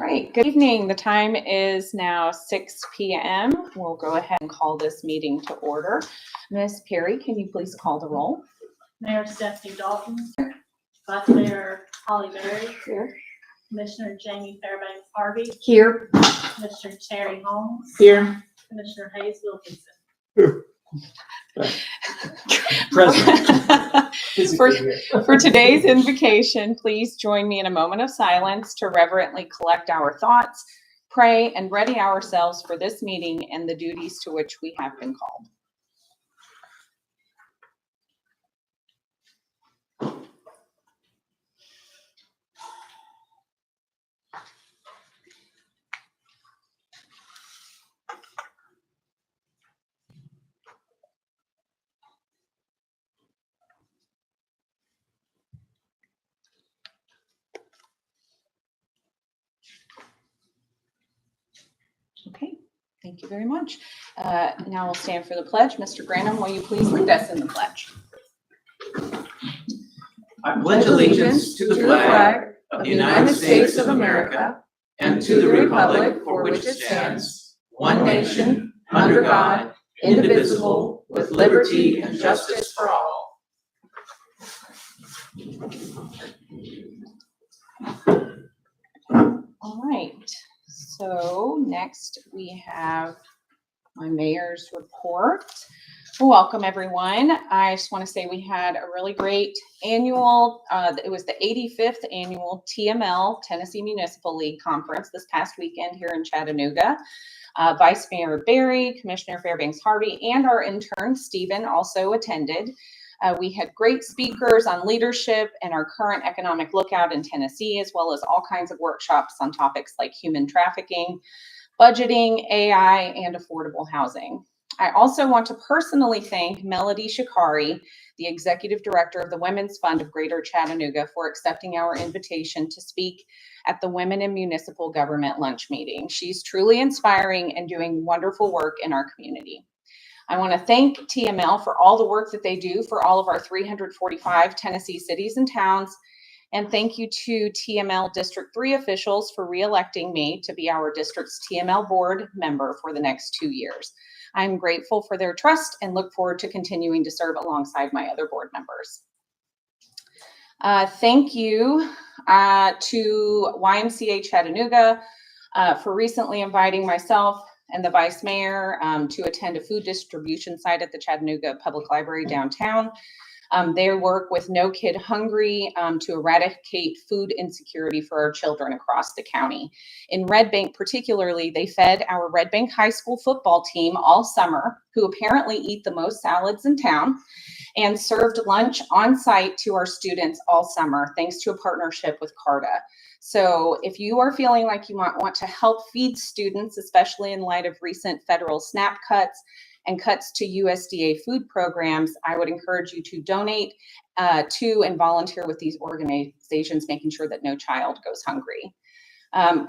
All right, good evening. The time is now 6 p.m. We'll go ahead and call this meeting to order. Ms. Perry, can you please call the roll? Mayor Stephanie Dalton, Vice Mayor Holly Berry, Here. Commissioner Jamie Fairbanks Harvey, Here. Commissioner Terry Holmes, Here. Commissioner Hayes Wilkinson. For today's invocation, please join me in a moment of silence to reverently collect our thoughts, pray, and ready ourselves for this meeting and the duties to which we have been called. Okay, thank you very much. Now we'll stand for the pledge. Mr. Granum, will you please lead us in the pledge? I pledge allegiance to the flag of the United States of America and to the republic for which it stands, one nation, under God, indivisible, with liberty and justice for all. All right, so next we have my mayor's report. Welcome, everyone. I just want to say we had a really great annual, it was the 85th annual TML, Tennessee Municipal League Conference this past weekend here in Chattanooga. Vice Mayor Berry, Commissioner Fairbanks Harvey, and our intern, Stephen, also attended. We had great speakers on leadership and our current economic lookout in Tennessee, as well as all kinds of workshops on topics like human trafficking, budgeting, AI, and affordable housing. I also want to personally thank Melody Shikari, the Executive Director of the Women's Fund of Greater Chattanooga, for accepting our invitation to speak at the Women in Municipal Government lunch meeting. She's truly inspiring and doing wonderful work in our community. I want to thank TML for all the work that they do for all of our 345 Tennessee cities and towns. And thank you to TML District 3 officials for re-electing me to be our district's TML board member for the next 2 years. I'm grateful for their trust and look forward to continuing to serve alongside my other board members. Thank you to YMCA Chattanooga for recently inviting myself and the vice mayor to attend a food distribution site at the Chattanooga Public Library downtown. They work with No Kid Hungry to eradicate food insecurity for our children across the county. In Red Bank particularly, they fed our Red Bank High School football team all summer, who apparently eat the most salads in town, and served lunch on site to our students all summer, thanks to a partnership with CARTA. So if you are feeling like you want to help feed students, especially in light of recent federal SNAP cuts, and cuts to USDA food programs, I would encourage you to donate to and volunteer with these organizations, making sure that no child goes hungry.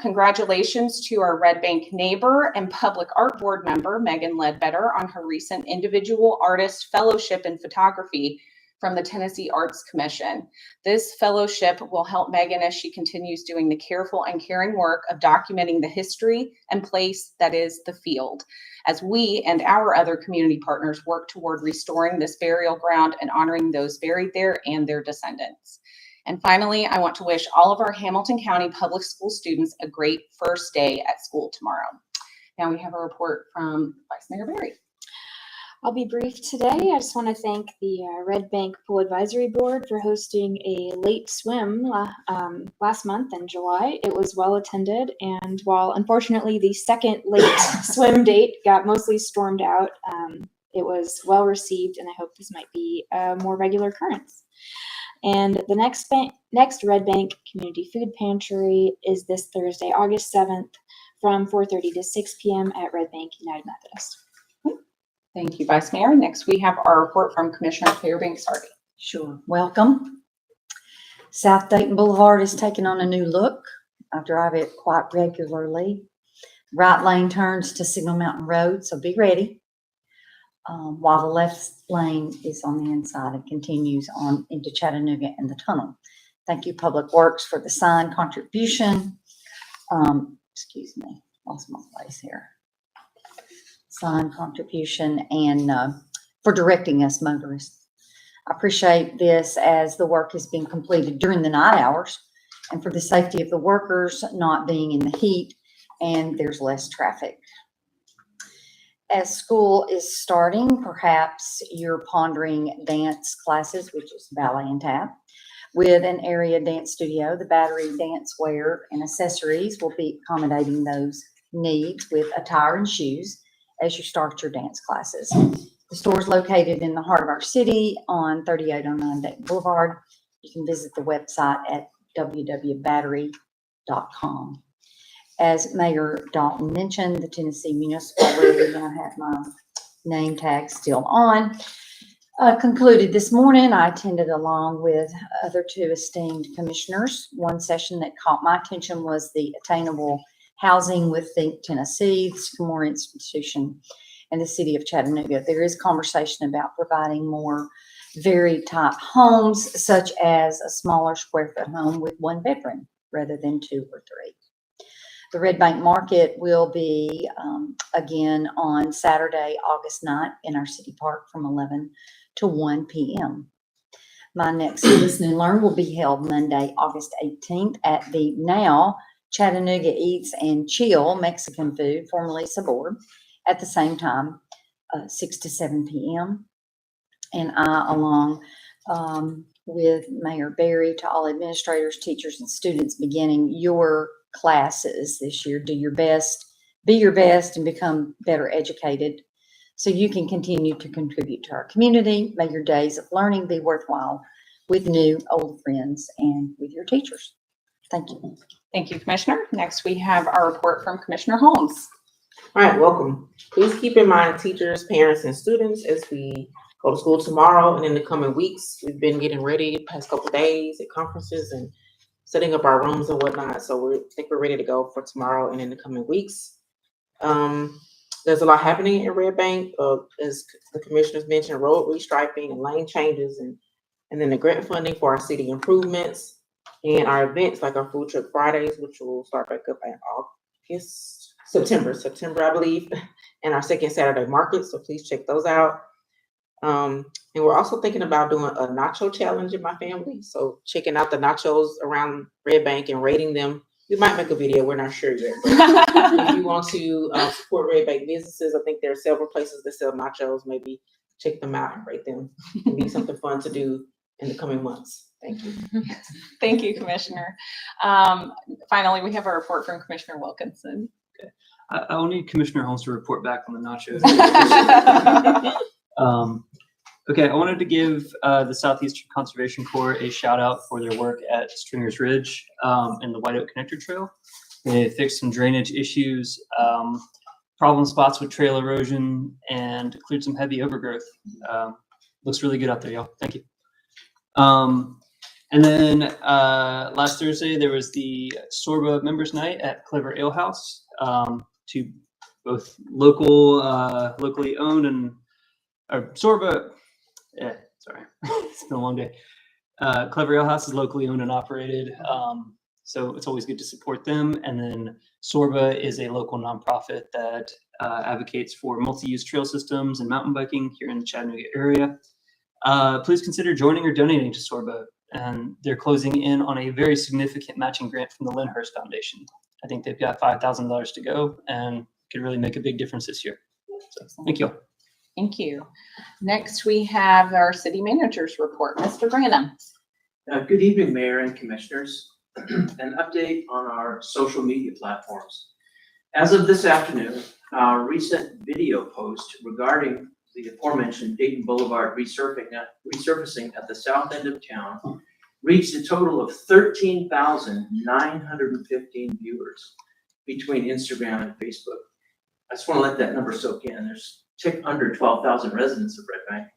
Congratulations to our Red Bank neighbor and public art board member, Megan Ledbetter, on her recent individual artist fellowship in photography from the Tennessee Arts Commission. This fellowship will help Megan as she continues doing the careful and caring work of documenting the history and place that is the field, as we and our other community partners work toward restoring this burial ground and honoring those buried there and their descendants. And finally, I want to wish all of our Hamilton County Public School students a great first day at school tomorrow. Now we have a report from Vice Mayor Berry. I'll be brief today. I just want to thank the Red Bank Pool Advisory Board for hosting a late swim last month in July. It was well attended, and while unfortunately the second late swim date got mostly stormed out, it was well received, and I hope this might be a more regular occurrence. And the next Red Bank Community Food Pantry is this Thursday, August 7th, from 4:30 to 6 p.m. at Red Bank United Methodist. Thank you, Vice Mayor. Next, we have our report from Commissioner Fairbanks Harvey. Sure. Welcome. South Dayton Boulevard is taking on a new look. I drive it quite regularly. Right lane turns to Signal Mountain Road, so be ready. While the left lane is on the inside and continues on into Chattanooga and the tunnel. Thank you, Public Works, for the sign contribution. excuse me, lost my place here. Signed contribution and for directing us motorists. I appreciate this as the work has been completed during the night hours and for the safety of the workers not being in the heat and there's less traffic. As school is starting, perhaps you're pondering dance classes, which is ballet and tap. With an area dance studio, the Battery Dance Wear and Accessories will be accommodating those needs with attire and shoes as you start your dance classes. The store is located in the heart of our city on 3809 Dayton Boulevard. You can visit the website at www.battery.com. As Mayor Dalton mentioned, the Tennessee Municipal League, and I have my name tag still on, concluded this morning. I attended along with other two esteemed commissioners. One session that caught my attention was the Attainable Housing with Think Tennessee, the Sycamore Institution, and the City of Chattanooga. There is conversation about providing more very type homes, such as a smaller square foot home with one bedroom rather than 2 or 3. The Red Bank Market will be again on Saturday, August 9th in our city park from 11 to 1 p.m. My next Listen and Learn will be held Monday, August 18th at the now Chattanooga Eats and Chill Mexican Food, formerly Sabor, at the same time, 6 to 7 p.m. And I, along with Mayor Berry, to all administrators, teachers, and students beginning your classes this year, do your best, be your best, and become better educated so you can continue to contribute to our community. May your days of learning be worthwhile with new, old friends and with your teachers. Thank you. Thank you, Commissioner. Next, we have our report from Commissioner Holmes. All right, welcome. Please keep in mind teachers, parents, and students as we go to school tomorrow and in the coming weeks. We've been getting ready the past couple of days at conferences and setting up our rooms and whatnot. So I think we're ready to go for tomorrow and in the coming weeks. There's a lot happening at Red Bank, as the commissioners mentioned, road restriping and lane changes, and then the grant funding for our city improvements and our events like our Food Truck Fridays, which will start back up in September, I believe, and our second Saturday market. So please check those out. And we're also thinking about doing a nacho challenge in my family. So checking out the nachos around Red Bank and rating them. We might make a video, we're not sure yet. If you want to support Red Bank businesses, I think there are several places that sell nachos. Maybe check them out and rate them. It'll be something fun to do in the coming months. Thank you. Thank you, Commissioner. Finally, we have a report from Commissioner Wilkinson. I'll need Commissioner Holmes to report back on the nachos. Okay, I wanted to give the Southeastern Conservation Corps a shout out for their work at Stringer's Ridge and the White Oak Connector Trail. They fixed some drainage issues, problem spots with trail erosion, and cleared some heavy overgrowth. Looks really good out there, y'all. Thank you. And then last Thursday, there was the Sorba Members Night at Clever Ale House, to both locally owned and Sorba. Yeah, sorry, it's been a long day. Clever Ale House is locally owned and operated, so it's always good to support them. And then Sorba is a local nonprofit that advocates for multi-use trail systems and mountain biking here in the Chattanooga area. Please consider joining or donating to Sorba, and they're closing in on a very significant matching grant from the Lyndhurst Foundation. I think they've got $5,000 to go and could really make a big difference this year. So, thank you. Thank you. Next, we have our city manager's report. Mr. Branham. Good evening, Mayor and Commissioners. An update on our social media platforms. As of this afternoon, our recent video post regarding the aforementioned Dayton Boulevard resurfacing at the south end of town reached a total of 13,915 viewers between Instagram and Facebook. I just want to let that number soak in. There's tick under 12,000 residents of Red Bank.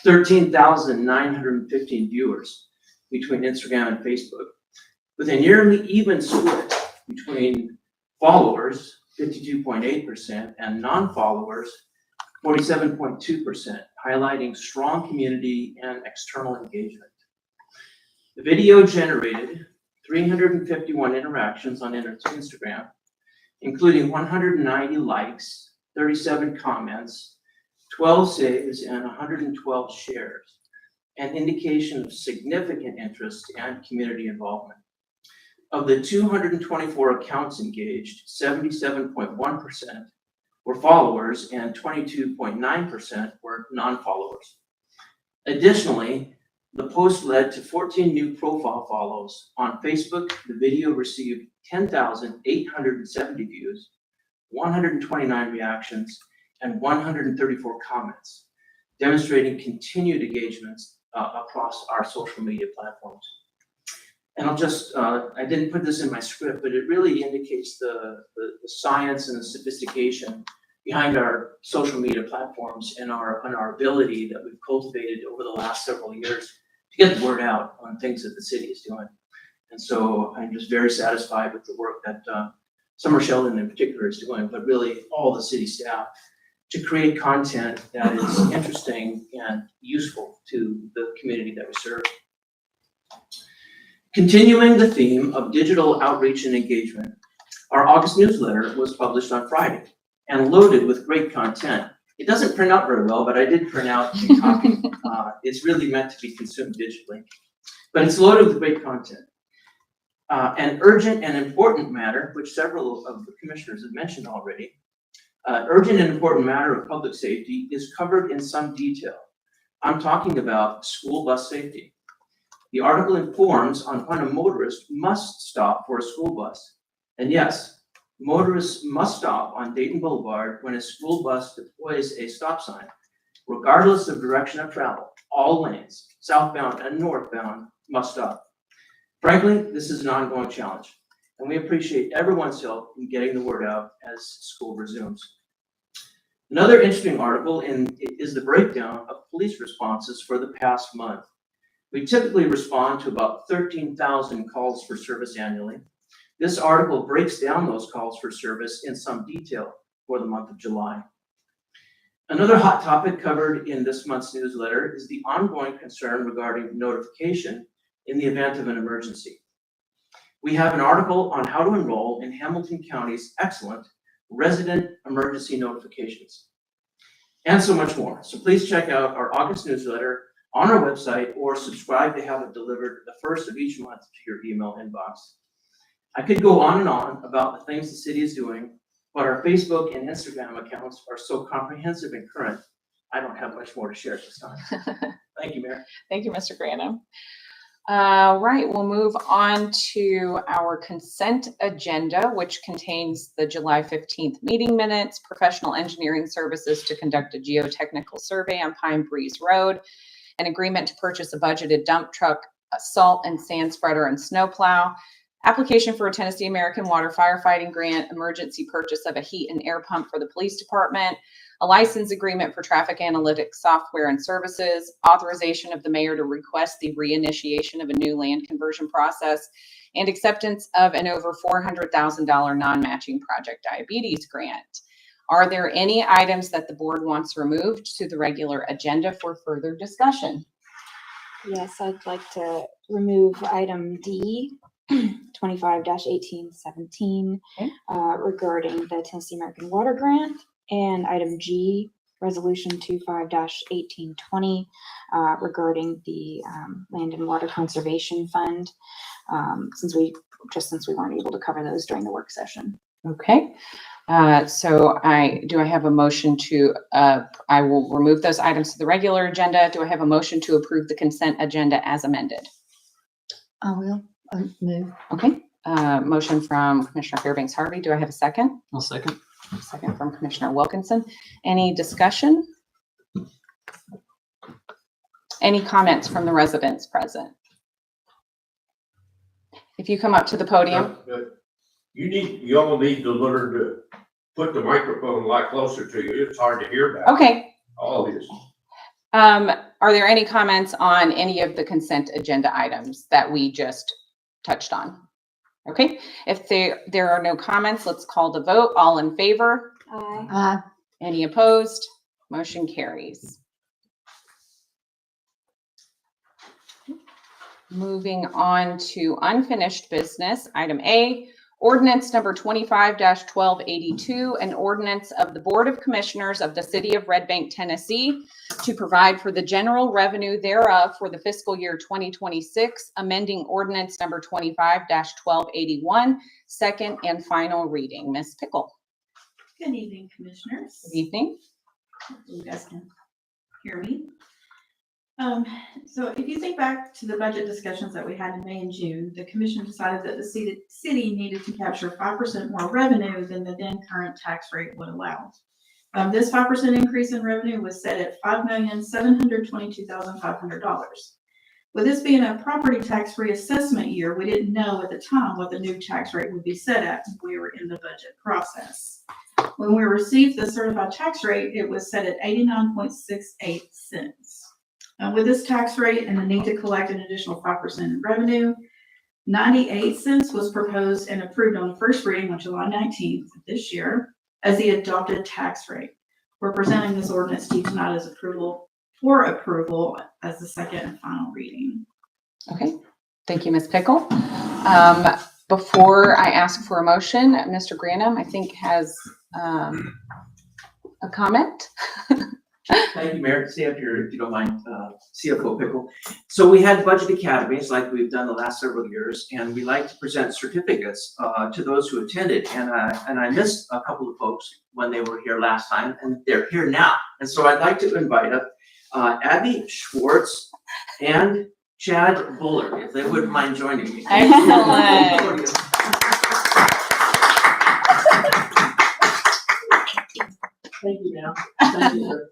13,915 viewers between Instagram and Facebook, with a nearly even split between followers, 52.8%, and non-followers, 47.2%, highlighting strong community and external engagement. The video generated 351 interactions on Instagram, including 190 likes, 37 comments, 12 saves, and 112 shares, an indication of significant interest and community involvement. Of the 224 accounts engaged, 77.1% were followers and 22.9% were non-followers. Additionally, the post led to 14 new profile follows. On Facebook, the video received 10,870 views, 129 reactions, and 134 comments, demonstrating continued engagements across our social media platforms. And I'll just, I didn't put this in my script, but it really indicates the science and the sophistication behind our social media platforms and our ability that we've cultivated over the last several years to get the word out on things that the city is doing. And so I'm just very satisfied with the work that Summer Sheldon in particular is doing, but really all the city staff to create content that is interesting and useful to the community that we serve. Continuing the theme of digital outreach and engagement, our August newsletter was published on Friday and loaded with great content. It doesn't print out very well, but I did print out a copy. It's really meant to be consumed digitally, but it's loaded with great content. An urgent and important matter, which several of the commissioners have mentioned already, urgent and important matter of public safety is covered in some detail. I'm talking about school bus safety. The article informs on when a motorist must stop for a school bus. And yes, motorists must stop on Dayton Boulevard when a school bus deploys a stop sign, regardless of direction of travel. All lanes, southbound and northbound, must stop. Frankly, this is an ongoing challenge, and we appreciate everyone's help in getting the word out as school resumes. Another interesting article is the breakdown of police responses for the past month. We typically respond to about 13,000 calls for service annually. This article breaks down those calls for service in some detail for the month of July. Another hot topic covered in this month's newsletter is the ongoing concern regarding notification in the event of an emergency. We have an article on how to enroll in Hamilton County's excellent resident emergency notifications, and so much more. So please check out our August newsletter on our website or subscribe to have it delivered the first of each month to your email inbox. I could go on and on about the things the city is doing, but our Facebook and Instagram accounts are so comprehensive and current, I don't have much more to share at this time. Thank you, Mayor. Thank you, Mr. Granum. Right, we'll move on to our consent agenda, which contains the July 15th meeting minutes, professional engineering services to conduct a geotechnical survey on Pine Breeze Road, an agreement to purchase a budgeted dump truck, a salt and sand spreader and snowplow, application for a Tennessee American Water firefighting grant, emergency purchase of a heat and air pump for the police department, a license agreement for traffic analytics software and services, authorization of the mayor to request the reinitiation of a new land conversion process, and acceptance of an over $400,000 non-matching Project Diabetes grant. Are there any items that the board wants removed to the regular agenda for further discussion? Yes, I'd like to remove item D, 25-1817, Okay. Regarding the Tennessee American Water Grant, and item G, resolution 25-1820, regarding the Land and Water Conservation Fund, since we weren't able to cover those during the work session. Okay, so I have a motion to, I will remove those items to the regular agenda. Do I have a motion to approve the consent agenda as amended? I will move. Okay, motion from Commissioner Fairbanks Harvey. Do I have a second? I'll second. Second from Commissioner Wilkinson. Any discussion? Any comments from the residents present? If you come up to the podium. You all need to learn to put the microphone a lot closer to you. It's hard to hear back. Okay. All of this. Are there any comments on any of the consent agenda items that we just touched on? Okay, if there are no comments, let's call the vote. All in favor? Aye. Any opposed? Motion carries. Moving on to unfinished business, item A, ordinance number 25-1282, an ordinance of the Board of Commissioners of the City of Red Bank, Tennessee, to provide for the general revenue thereof for the fiscal year 2026, amending ordinance number 25-1281, second and final reading. Ms. Pickle. Good evening, Commissioners. Good evening. You guys can hear me. So if you think back to the budget discussions that we had in May and June, the commission decided that the city needed to capture 5% more revenue than the then current tax rate would allow. This 5% increase in revenue was set at $5,722,500. With this being a property tax reassessment year, we didn't know at the time what the new tax rate would be set at when we were in the budget process. When we received the certified tax rate, it was set at 89.68 cents. With this tax rate and the need to collect an additional 5% in revenue, 98 cents was proposed and approved on the first reading on July 19th of this year as the adopted tax rate. We're presenting this ordinance to you tonight as approval as the second and final reading. Okay, thank you, Ms. Pickle. Before I ask for a motion, Mr. Granum, I think, has a comment. Thank you, Mayor. Stay up here if you don't mind, CFO Pickle. So we had budget academies like we've done the last several years, and we like to present certificates to those who attended. And I missed a couple of folks when they were here last time, and they're here now. And so I'd like to invite up Abby Schwartz and Chad Bullard, if they wouldn't mind joining me. Excellent. Thank you, ma'am. Thank you.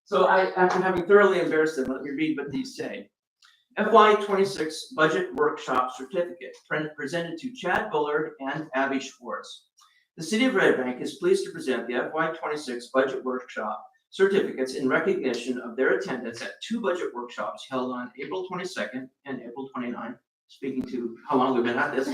So after having thoroughly embarrassed them, let me read what these say. FY26 Budget Workshop Certificate presented to Chad Bullard and Abby Schwartz. The City of Red Bank is pleased to present the FY26 Budget Workshop certificates in recognition of their attendance at 2 budget workshops held on April 22nd and April 29th. Speaking to how long we've been at this.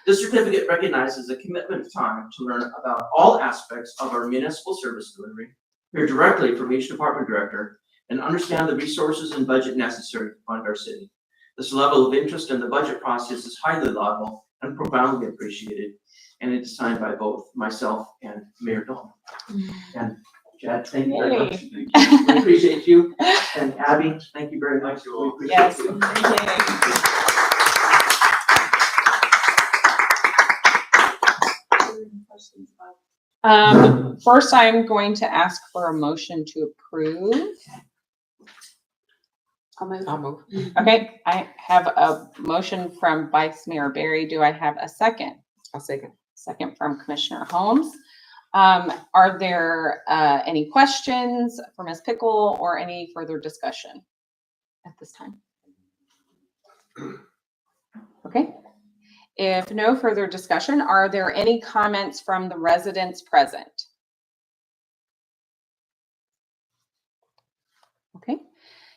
This certificate recognizes the commitment of time to learn about all aspects of our municipal service delivery, hear directly from each department director, and understand the resources and budget necessary to fund our city. This level of interest in the budget process is highly laudable and profoundly appreciated, and it is signed by both myself and Mayor Dahl. And Chad, thank you very much. We appreciate you. And Abby, thank you very much. We appreciate Yes. you. First, I'm going to ask for a motion to approve. I'll move. Okay, I have a motion from Vice Mayor Barry. Do I have a second? I'll second. Second from Commissioner Holmes. Are there any questions for Ms. Pickle or any further discussion at this time? Okay. If no further discussion, are there any comments from the residents present? Okay.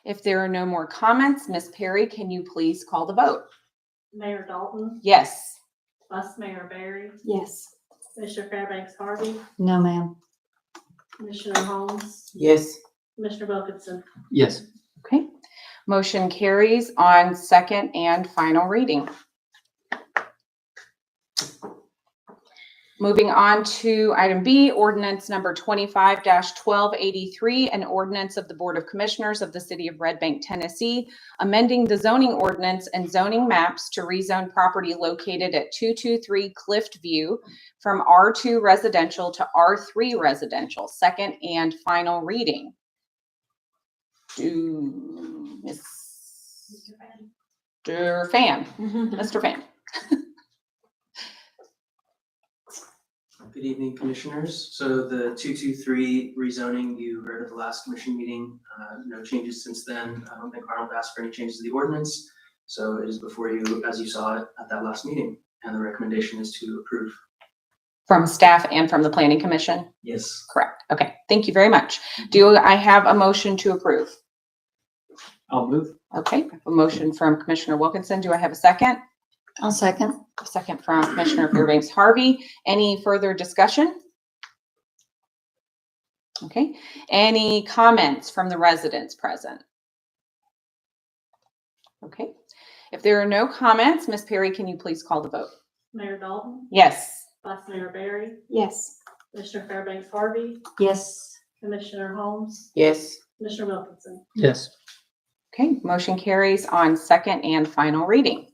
If there are no more comments, Ms. Perry, can you please call the vote? Mayor Dalton, Yes. Vice Mayor Barry, Yes. Commissioner Fairbanks Harvey, No, ma'am. Commissioner Holmes, Yes. Commissioner Wilkinson. Yes. Okay. Motion carries on second and final reading. Moving on to item B, ordinance number 25-1283, an ordinance of the Board of Commissioners of the City of Red Bank, Tennessee, amending the zoning ordinance and zoning maps to rezone property located at 223 Clift View from R2 residential to R3 residential, second and final reading. Mr. Fan. Mr. Fan. Good evening, Commissioners. So the 223 rezoning, you heard at the last commission meeting, no changes since then. I don't think Arnold asked for any changes to the ordinance. So it is before you, as you saw it at that last meeting, and the recommendation is to approve. From staff and from the Planning Commission? Yes. Correct. Okay. Thank you very much. Do I have a motion to approve? I'll move. Okay. I have a motion from Commissioner Wilkinson. Do I have a second? I'll second. A second from Commissioner Fairbanks Harvey. Any further discussion? Okay. Any comments from the residents present? Okay. If there are no comments, Ms. Perry, can you please call the vote? Mayor Dalton, Yes. Vice Mayor Barry, Yes. Commissioner Fairbanks Harvey, Yes. Commissioner Holmes, Yes. Commissioner Wilkinson. Yes. Okay, motion carries on second and final reading.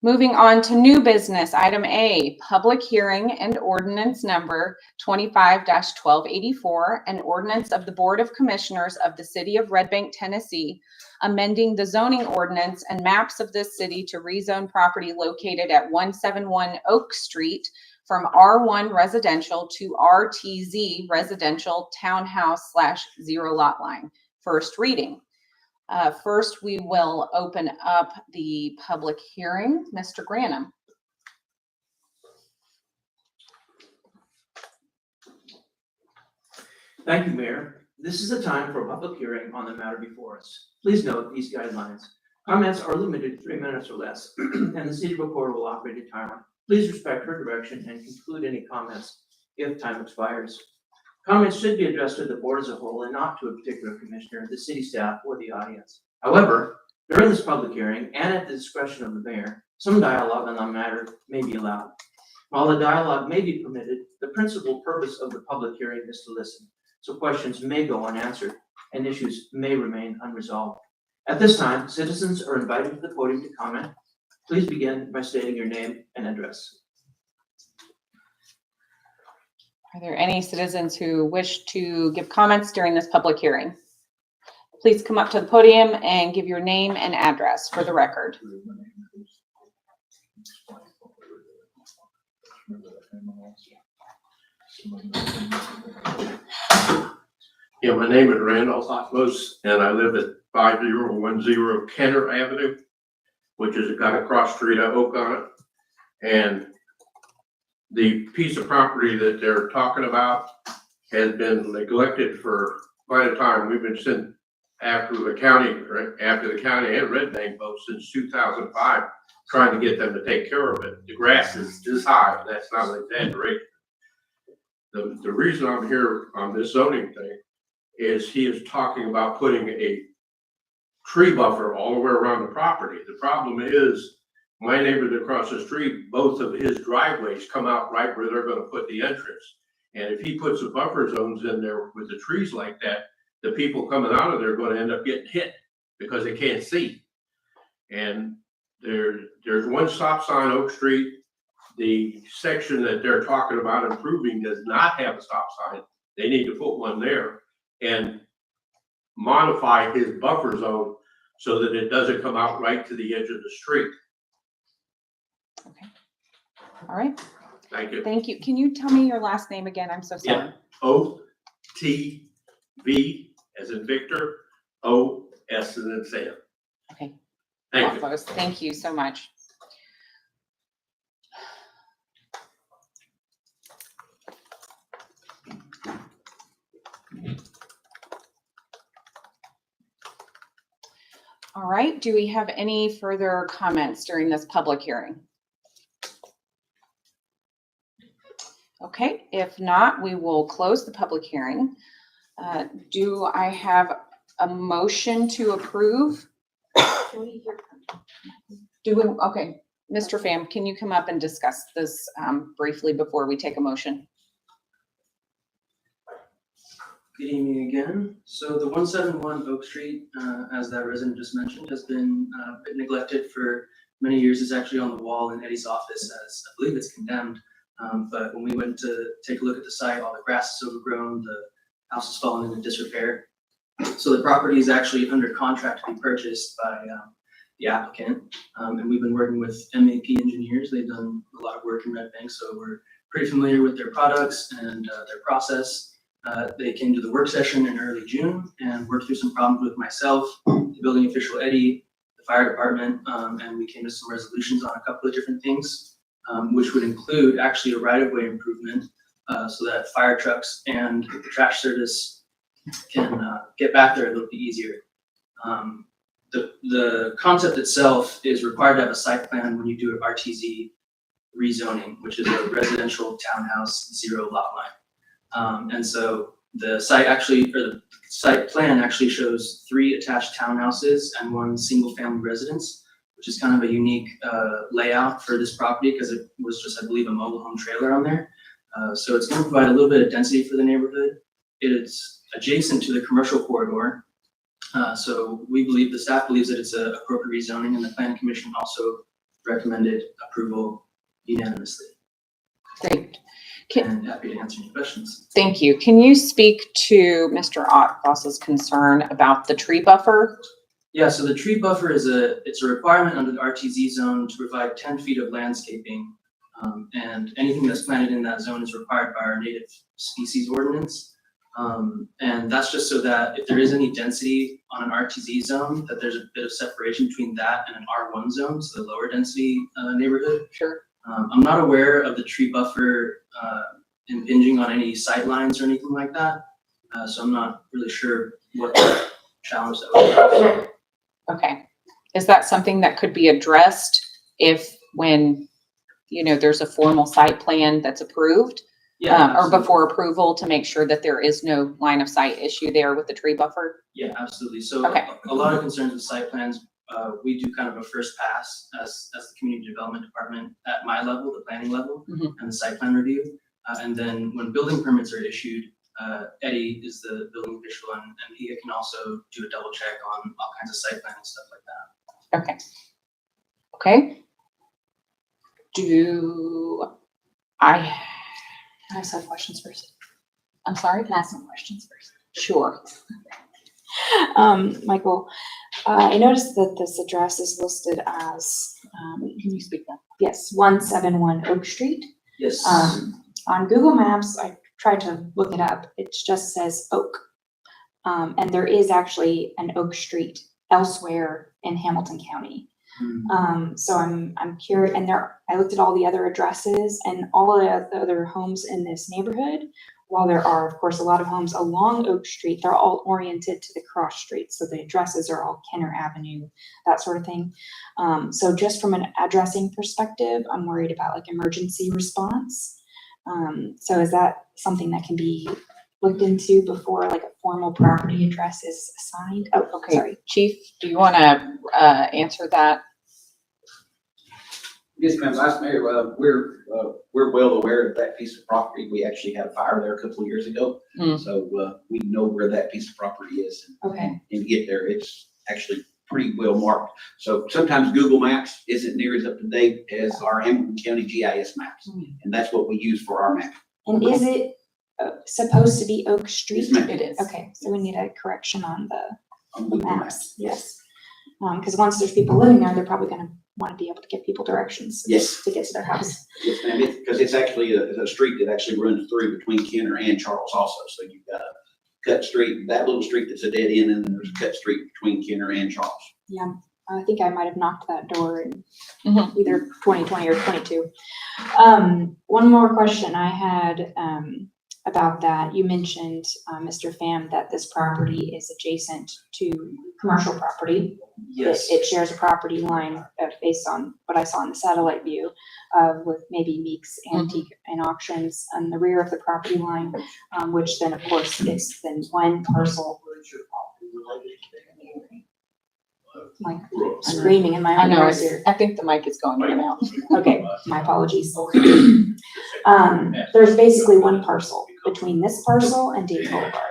Moving on to new business, item A, public hearing and ordinance number 25-1284, an ordinance of the Board of Commissioners of the City of Red Bank, Tennessee, amending the zoning ordinance and maps of this city to rezone property located at 171 Oak Street from R1 residential to RTZ residential townhouse / 0 lot line. First reading. First, we will open up the public hearing. Mr. Granum. Thank you, Mayor. This is a time for a public hearing on the matter before us. Please note these guidelines. Comments are limited to 3 minutes or less, and the city recorder will operate a timer. Please respect her direction and conclude any comments if time expires. Comments should be addressed to the board as a whole and not to a particular commissioner, the city staff, or the audience. However, during this public hearing and at the discretion of the mayor, some dialogue on the matter may be allowed. While the dialogue may be permitted, the principal purpose of the public hearing is to listen, so questions may go unanswered and issues may remain unresolved. At this time, citizens are invited to the podium to comment. Please begin by stating your name and address. Are there any citizens who wish to give comments during this public hearing? Please come up to the podium and give your name and address for the record. Yeah, my name is Randolph Osmos, and I live at 5010 Kenner Avenue, which is got a cross street of Oak on it. And the piece of property that they're talking about has been neglected for quite a time. We've been sent after the county and Red Bank both since 2005, trying to get them to take care of it. The grass is this high. That's not an exaggeration. The reason I'm here on this zoning thing is he is talking about putting a tree buffer all the way around the property. The problem is my neighbors across the street, both of his driveways come out right where they're going to put the entrance. And if he puts the buffer zones in there with the trees like that, the people coming out of there are going to end up getting hit because they can't see. And there's one stop sign, Oak Street. The section that they're talking about improving does not have a stop sign. They need to put one there and modify his buffer zone so that it doesn't come out right to the edge of the street. Okay. All right. Thank you. Thank you. Can you tell me your last name again? I'm so sorry. OTV as in Victor, OS as in Sam. Okay. Thank you. Alphonse, thank you so much. All right, do we have any further comments during this public hearing? Okay, if not, we will close the public hearing. Do I have a motion to approve? Okay, Mr. Pham, can you come up and discuss this briefly before we take a motion? Good evening again. So the 171 Oak Street, as that resident just mentioned, has been a bit neglected for many years. It's actually on the wall in Eddie's office as I believe it's condemned. But when we went to take a look at the site, all the grass is overgrown, the house has fallen into disrepair. So the property is actually under contract to be purchased by the applicant. And we've been working with MAP engineers. They've done a lot of work in Red Bank, so we're pretty familiar with their products and their process. They came to the work session in early June and worked through some problems with myself, the building official Eddie, the fire department, and we came to some resolutions on a couple of different things, which would include actually a right-of-way improvement so that fire trucks and the trash service can get back there a little bit easier. The concept itself is required to have a site plan when you do an RTZ rezoning, which is a residential townhouse 0 lot line. And so the site actually, or the site plan actually shows 3 attached townhouses and 1 single family residence which is kind of a unique layout for this property because it was just, I believe, a mobile home trailer on there. So it's going to provide a little bit of density for the neighborhood. It is adjacent to the commercial corridor. So the staff believes that it's a appropriate rezoning, and the planning commission also recommended approval unanimously. Great. And happy to answer any questions. Thank you. Can you speak to Mr. Ottfoss's concern about the tree buffer? Yeah, so the tree buffer it's a requirement under the RTZ zone to provide 10 feet of landscaping. And anything that's planted in that zone is required by our native species ordinance. And that's just so that if there is any density on an RTZ zone, that there's a bit of separation between that and an R1 zone, so the lower density neighborhood. Sure. I'm not aware of the tree buffer impinging on any sight lines or anything like that. So I'm not really sure what the challenge that would be. Okay. Is that something that could be addressed when there's a formal site plan that's approved? Yeah, Or absolutely. before approval to make sure that there is no line of sight issue there with the tree buffer? Yeah, absolutely. So Okay. a lot of concerns with site plans, we do kind of a first pass as the community development department at my level, the planning level, Mhm. and the site plan review. And then when building permits are issued, Eddie is the building official, and he can also do a double check on all kinds of site plan and stuff like that. Okay. Okay. Do I ask some questions first? I'm sorry? Can I ask some questions first? Sure. Michael, I noticed that this address is listed as, Can you speak up? yes, 171 Oak Street. Yes. On Google Maps, I tried to look it up. It just says Oak. And there is actually an Oak Street elsewhere in Hamilton County. So I'm curious, and I looked at all the other addresses and all of the other homes in this neighborhood. While there are, of course, a lot of homes along Oak Street, they're all oriented to the cross street. So the addresses are all Kenner Avenue, that sort of thing. So just from an addressing perspective, I'm worried about like emergency response. So is that something that can be looked into before like a formal property address is assigned? Oh, Okay. sorry. Chief, do you want to answer that? Yes, ma'am. Vice Mayor, we're well aware of that piece of property. We actually had a fire there a couple of years ago. Hmm. So, we know where that piece of property is. Okay. And to get there, it's actually pretty well marked. So sometimes Google Maps isn't near as up to date as our Hamilton County GIS maps. And that's what we use for our map. And is it supposed to be Oak Street? Yes, ma'am. It is. Okay, so we need a correction on the On Google Maps. maps, yes. Because once there's people living there, they're probably gonna want to be able to give people directions Yes. to get to their house. Yes, ma'am. Because it's actually a street that actually runs through between Kenner and Charles also. So you've got a cut street, that little street that's a dead end, and then there's a cut street between Kenner and Charles. Yeah, I think I might have knocked that door in Mhm. either 2020 or 22. One more question I had about that. You mentioned, Mr. Pham, that this property is adjacent to commercial property. Yes. It shares a property line based on what I saw in the satellite view with maybe Meeks Antique and Auctions on the rear of the property line, which then of course is then one parcel. Like screaming in my I own know, ears here. I think the mic is going in and out. Okay, my apologies. There's basically one parcel between this parcel and Dayton Boulevard.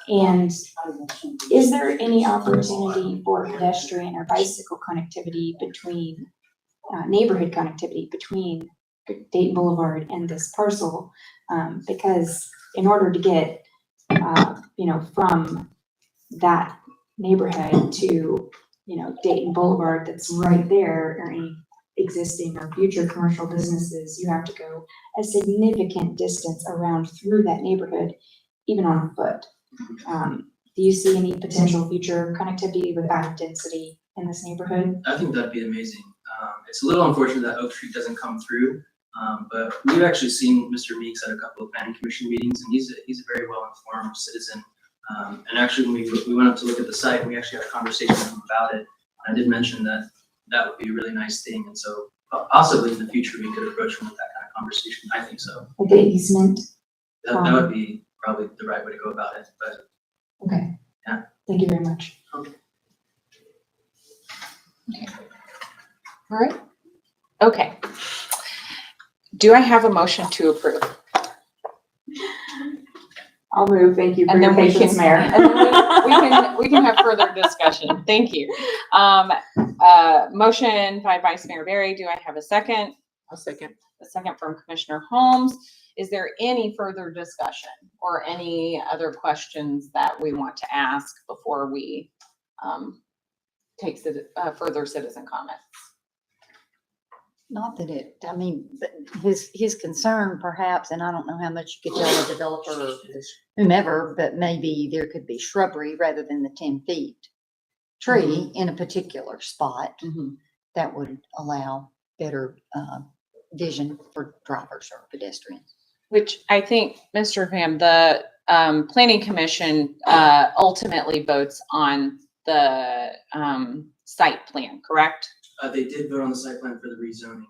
And is there any opportunity for pedestrian or bicycle connectivity between, neighborhood connectivity between Dayton Boulevard and this parcel? Because in order to get, from that neighborhood to, Dayton Boulevard that's right there, or any existing or future commercial businesses, you have to go a significant distance around through that neighborhood, even on foot. Do you see any potential future connectivity with added density in this neighborhood? I think that'd be amazing. It's a little unfortunate that Oak Street doesn't come through, but we've actually seen Mr. Meeks at a couple of planning commission meetings, and he's a very well-informed citizen. And actually, when we went up to look at the site, we actually had a conversation with him about it. I did mention that that would be a really nice thing, and so possibly in the future we could approach him with that kind of conversation. I think so. Like the easement? That would be probably the right way to go about it, but Okay. Yeah. Thank you very much. All right. Okay. Do I have a motion to approve? I'll move. Thank you for And your then we patience, can, Mayor. and then we can have further discussion. Thank you. Motion by Vice Mayor Barry. Do I have a second? I'll second. A second from Commissioner Holmes. Is there any further discussion or any other questions that we want to ask before we take further citizen comments? Not that it, I mean, his concern perhaps, and I don't know how much you could tell a developer or whomever, but maybe there could be shrubbery rather than the 10 feet tree in a particular spot that would allow better vision for drivers or pedestrians. Which I think, Mr. Pham, the Planning Commission ultimately votes on the site plan, correct? They did vote on the site plan for the rezoning.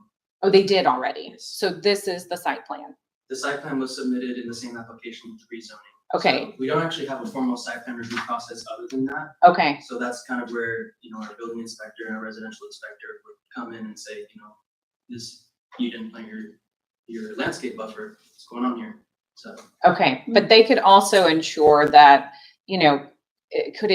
Oh, they did already. Yes. So this is the site plan. The site plan was submitted in the same application with rezoning. Okay. So we don't actually have a formal site plan review process other than that. Okay. So that's kind of where, our building inspector and our residential inspector would come in and say, this, you didn't plant your landscape buffer, what's going on here? So. Okay. But they could also ensure that, could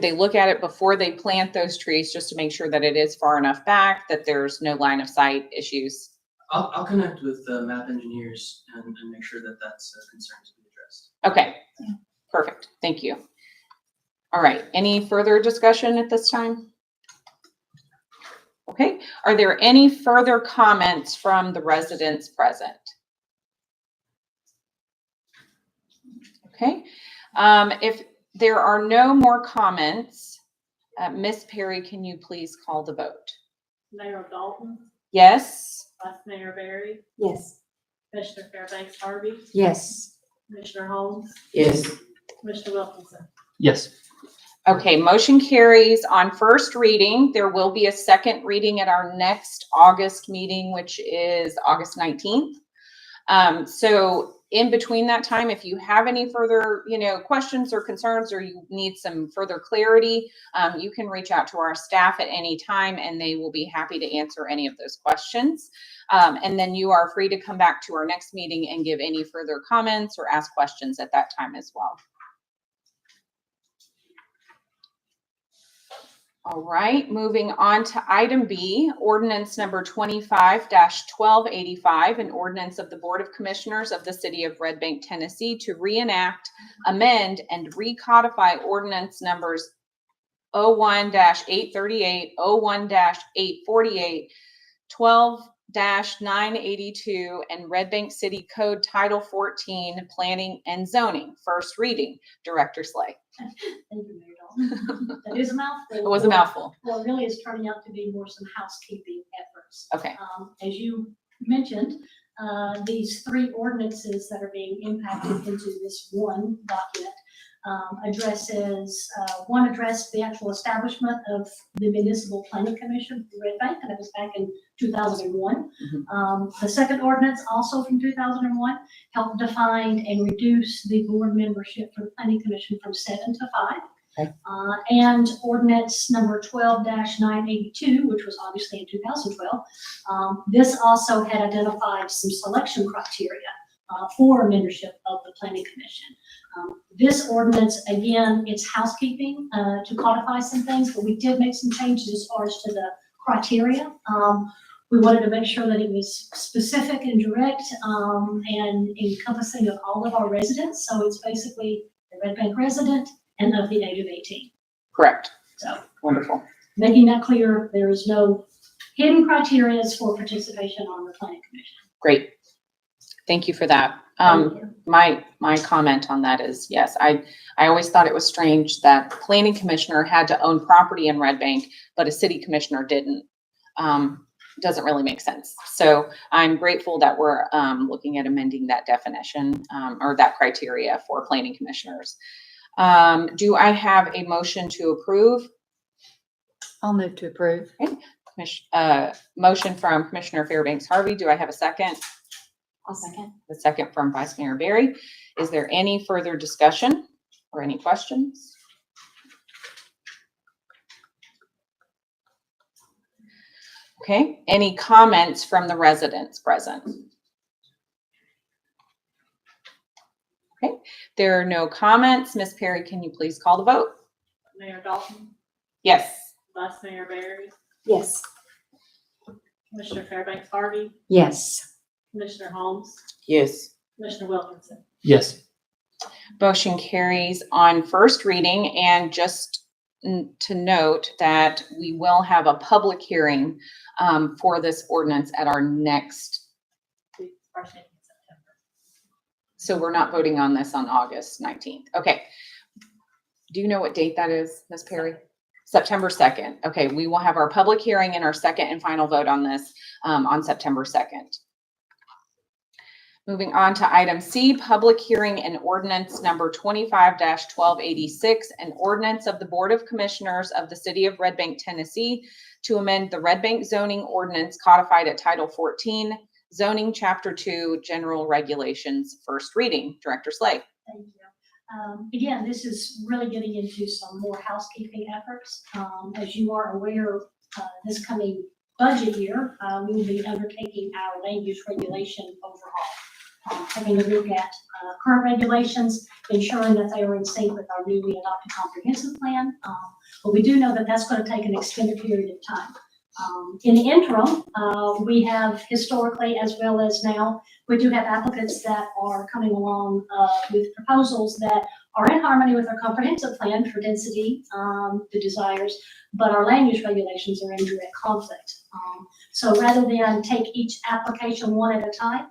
they look at it before they plant those trees just to make sure that it is far enough back, that there's no line of sight issues? I'll connect with map engineers and make sure that that's a concern to be addressed. Okay, perfect. Thank you. All right, any further discussion at this time? Okay, are there any further comments from the residents present? Okay, if there are no more comments, Ms. Perry, can you please call the vote? Mayor Dalton, Yes? Vice Mayor Barry, Yes. Commissioner Fairbanks Harvey, Yes. Commissioner Holmes, Yes. Commissioner Wilkinson. Yes. Okay, motion carries on first reading. There will be a second reading at our next August meeting, which is August 19th. So in between that time, if you have any further, questions or concerns, or you need some further clarity, you can reach out to our staff at any time and they will be happy to answer any of those questions. And then you are free to come back to our next meeting and give any further comments or ask questions at that time as well. All right, moving on to item B, ordinance number 25-1285, an ordinance of the Board of Commissioners of the City of Red Bank, Tennessee to reenact, amend, and recodify ordinance numbers 01-838, 01-848, 12-982, and Red Bank City Code Title 14, Planning and Zoning. First reading. Director Slay. Thank you, Mayor Dalton. That is a mouthful. It was a mouthful. Well, it really is turning out to be more some housekeeping efforts. Okay. As you mentioned, these three ordinances that are being impacted into this one document addresses the actual establishment of the Municipal Planning Commission for Red Bank, and that was back in 2001. The second ordinance, also from 2001, helped define and reduce the board membership for the Planning Commission from 7 to 5. Okay. And ordinance number 12-982, which was obviously in 2012, this also had identified some selection criteria for membership of the Planning Commission. This ordinance, again, it's housekeeping to codify some things, but we did make some changes as far as to the criteria. We wanted to make sure that it was specific and direct and encompassing of all of our residents. So it's basically the Red Bank resident and of the age of 18. Correct. So Wonderful. making that clear, there is no hidden criteria for participation on the Planning Commission. Great. Thank you for that. Thank you. My comment on that is, yes, I always thought it was strange that the planning commissioner had to own property in Red Bank, but a city commissioner didn't. Doesn't really make sense. So I'm grateful that we're looking at amending that definition or that criteria for planning commissioners. Do I have a motion to approve? I'll move to approve. Motion from Commissioner Fairbanks Harvey. Do I have a second? I'll second. The second from Vice Mayor Barry. Is there any further discussion or any questions? Okay, any comments from the residents present? Okay, there are no comments. Ms. Perry, can you please call the vote? Mayor Dalton, Yes. Vice Mayor Barry, Yes. Commissioner Fairbanks Harvey, Yes. Commissioner Holmes, Yes. Commissioner Wilkinson. Yes. Motion carries on first reading, and just to note that we will have a public hearing for this ordinance at our next, First reading in September. so we're not voting on this on August 19th. Okay. Do you know what date that is, Ms. Perry? September 2nd. Okay, we will have our public hearing and our second and final vote on this on September 2nd. Moving on to item C, public hearing and ordinance number 25-1286, an ordinance of the Board of Commissioners of the City of Red Bank, Tennessee, to amend the Red Bank zoning ordinance codified at Title 14, zoning Chapter 2, general regulations, first reading. Director Slade. Thank you. Again, this is really getting into some more housekeeping efforts. As you are aware, this coming budget year, we will be undertaking our land use regulation overhaul. Taking a look at current regulations, ensuring that they are in sync with our newly adopted comprehensive plan. But we do know that that's going to take an extended period of time. In the interim, we have historically, as well as now, we do have applicants that are coming along with proposals that are in harmony with our comprehensive plan for density, the desires, but our land use regulations are in direct conflict. So rather than take each application one at a time,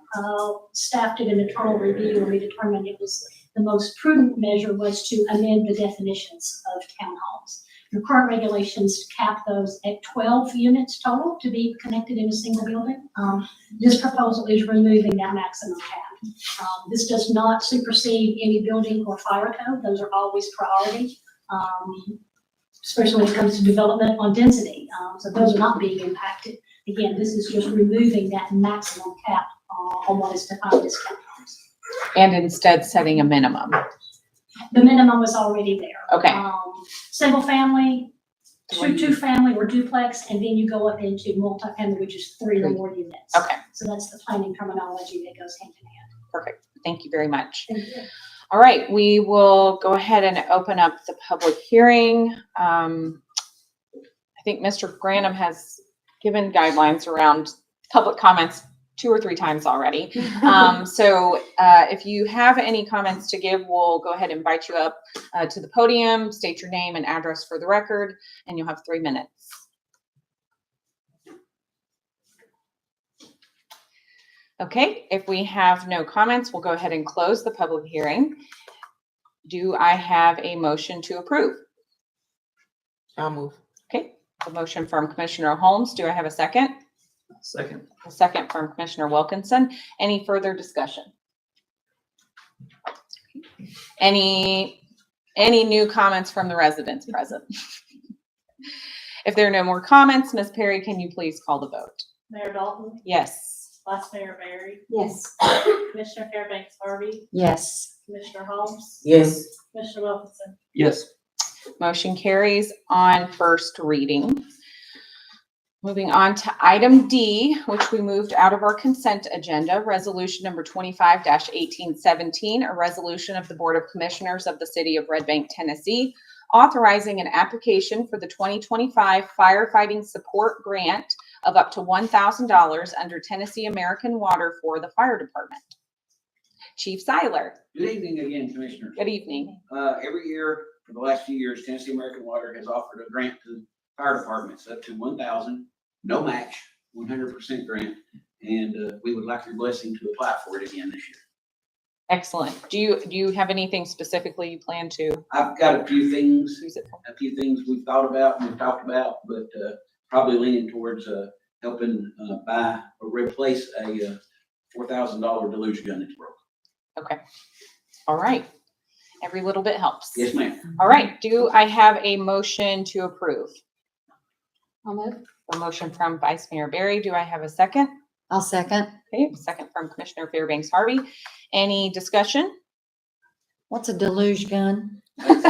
staff did an internal review and we determined it was the most prudent measure was to amend the definitions of townhomes. The current regulations cap those at 12 units total to be connected in a single building. This proposal is removing that maximum cap. This does not supersede any building or fire code. Those are always priority, especially when it comes to development on density. So those are not being impacted. Again, this is just removing that maximum cap on what is defined as townhomes. And instead setting a minimum. The minimum was already there. Okay. Single family, two family or duplex, and then you go up into multifamily, which is 3 or more units. Okay. So that's the planning terminology that goes hand in hand. Perfect. Thank you very much. Thank you. All right, we will go ahead and open up the public hearing. I think Mr. Granum has given guidelines around public comments 2 or 3 times already. So if you have any comments to give, we'll go ahead and invite you up to the podium, state your name and address for the record, and you'll have 3 minutes. Okay, if we have no comments, we'll go ahead and close the public hearing. Do I have a motion to approve? I'll move. Okay, a motion from Commissioner Holmes. Do I have a second? Second. A second from Commissioner Wilkinson. Any further discussion? Any new comments from the residents present? If there are no more comments, Ms. Perry, can you please call the vote? Mayor Dalton, Yes. Vice Mayor Barry, Yes. Commissioner Fairbanks Harvey, Yes. Commissioner Holmes, Yes. Commissioner Wilkinson. Yes. Motion carries on first reading. Moving on to item D, which we moved out of our consent agenda, resolution number 25-1817, a resolution of the Board of Commissioners of the City of Red Bank, Tennessee, authorizing an application for the 2025 firefighting support grant of up to $1,000 under Tennessee American Water for the fire department. Chief Seiler. Good evening again, Commissioners. Good evening. Every year for the last few years, Tennessee American Water has offered a grant to fire departments up to $1,000, no match, 100% grant. And we would like your blessing to apply for it again this year. Excellent. Do you have anything specifically you plan to I've got a few things use it for? we've thought about and we've talked about, but probably leaning towards helping buy or replace a $4,000 deluge gun that's broke. Okay. All right. Every little bit helps. Yes, ma'am. All right. Do I have a motion to approve? I'll move. A motion from Vice Mayor Barry. Do I have a second? I'll second. Okay, second from Commissioner Fairbanks Harvey. Any discussion? What's a deluge gun? It's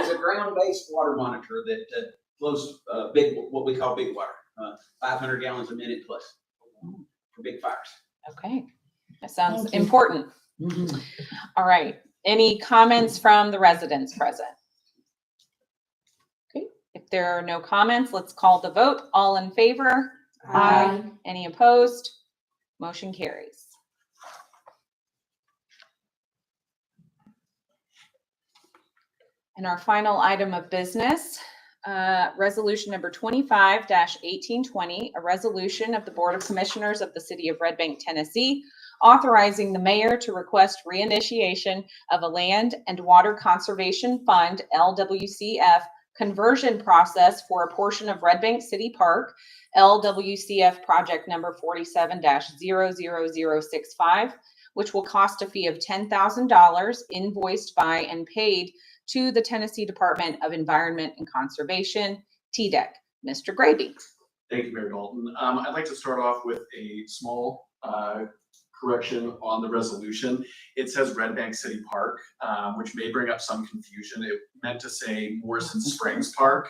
a ground-based water monitor that flows, big, what we call big water, 500 gallons a minute plus for big fires. Okay, that sounds Thank you. important. Mhm. All right, any comments from the residents present? Okay, if there are no comments, let's call the vote. All in favor? Aye. Any opposed? Motion carries. And our final item of business, resolution number 25-1820, a resolution of the Board of Commissioners of the City of Red Bank, Tennessee, authorizing the mayor to request reinitiation of a Land and Water Conservation Fund, LWCF, conversion process for a portion of Red Bank City Park, LWCF project number 47-00065, which will cost a fee of $10,000 invoiced by and paid to the Tennessee Department of Environment and Conservation, TDEC. Mr. Gravy. Thank you, Mayor Dalton. I'd like to start off with a small correction on the resolution. It says Red Bank City Park, which may bring up some confusion. It meant to say Morrison Springs Park,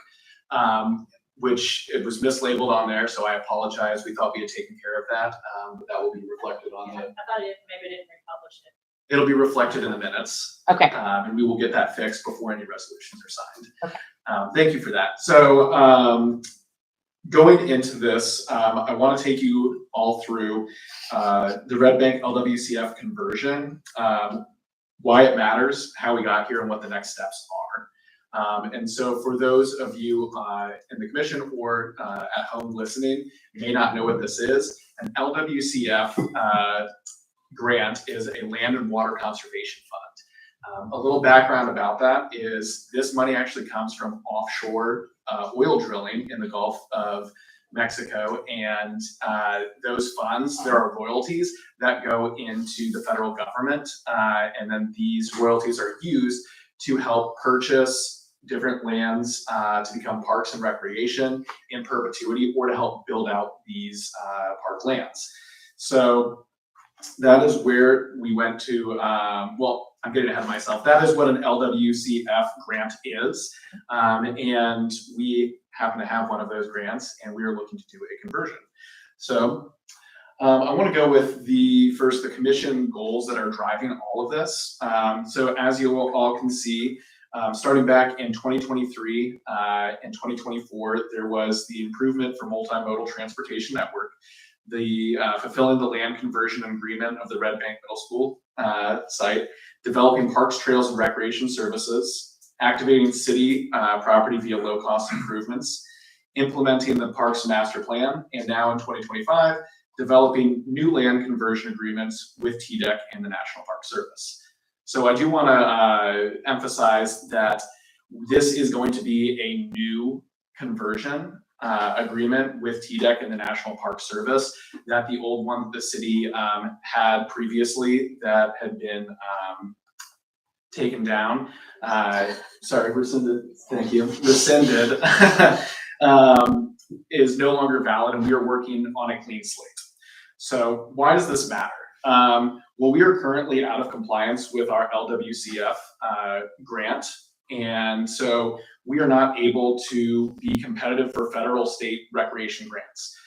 which it was mislabeled on there, so I apologize. We thought we had taken care of that, but that will be reflected on I the, thought it, maybe didn't republish it. it'll be reflected in the minutes. Okay. And we will get that fixed before any resolutions are signed. Okay. Thank you for that. So going into this, I want to take you all through the Red Bank LWCF conversion, why it matters, how we got here, and what the next steps are. And so for those of you in the commission or at home listening, you may not know what this is. An LWCF grant is a Land and Water Conservation Fund. A little background about that is this money actually comes from offshore oil drilling in the Gulf of Mexico, and those funds, there are royalties that go into the federal government, and then these royalties are used to help purchase different lands to become parks and recreation in perpetuity, or to help build out these park lands. So that is where we went to, well, I'm getting ahead of myself. That is what an LWCF grant is. And we happen to have one of those grants, and we are looking to do a conversion. So I want to go with the commission goals that are driving all of this. So as you all can see, starting back in 2023 and 2024, there was the improvement for multimodal transportation network, the fulfilling the land conversion agreement of the Red Bank Middle School site, developing parks, trails, and recreation services, activating city property via low-cost improvements, implementing the Parks Master Plan, and now in 2025, developing new land conversion agreements with TDEC and the National Park Service. So I do want to emphasize that this is going to be a new conversion agreement with TDEC and the National Park Service, that the old one the city had previously that had been taken down. Sorry, rescinded. Thank you. Rescinded is no longer valid, and we are working on a clean slate. So why does this matter? Well, we are currently out of compliance with our LWCF grant, and so we are not able to be competitive for federal state recreation grants.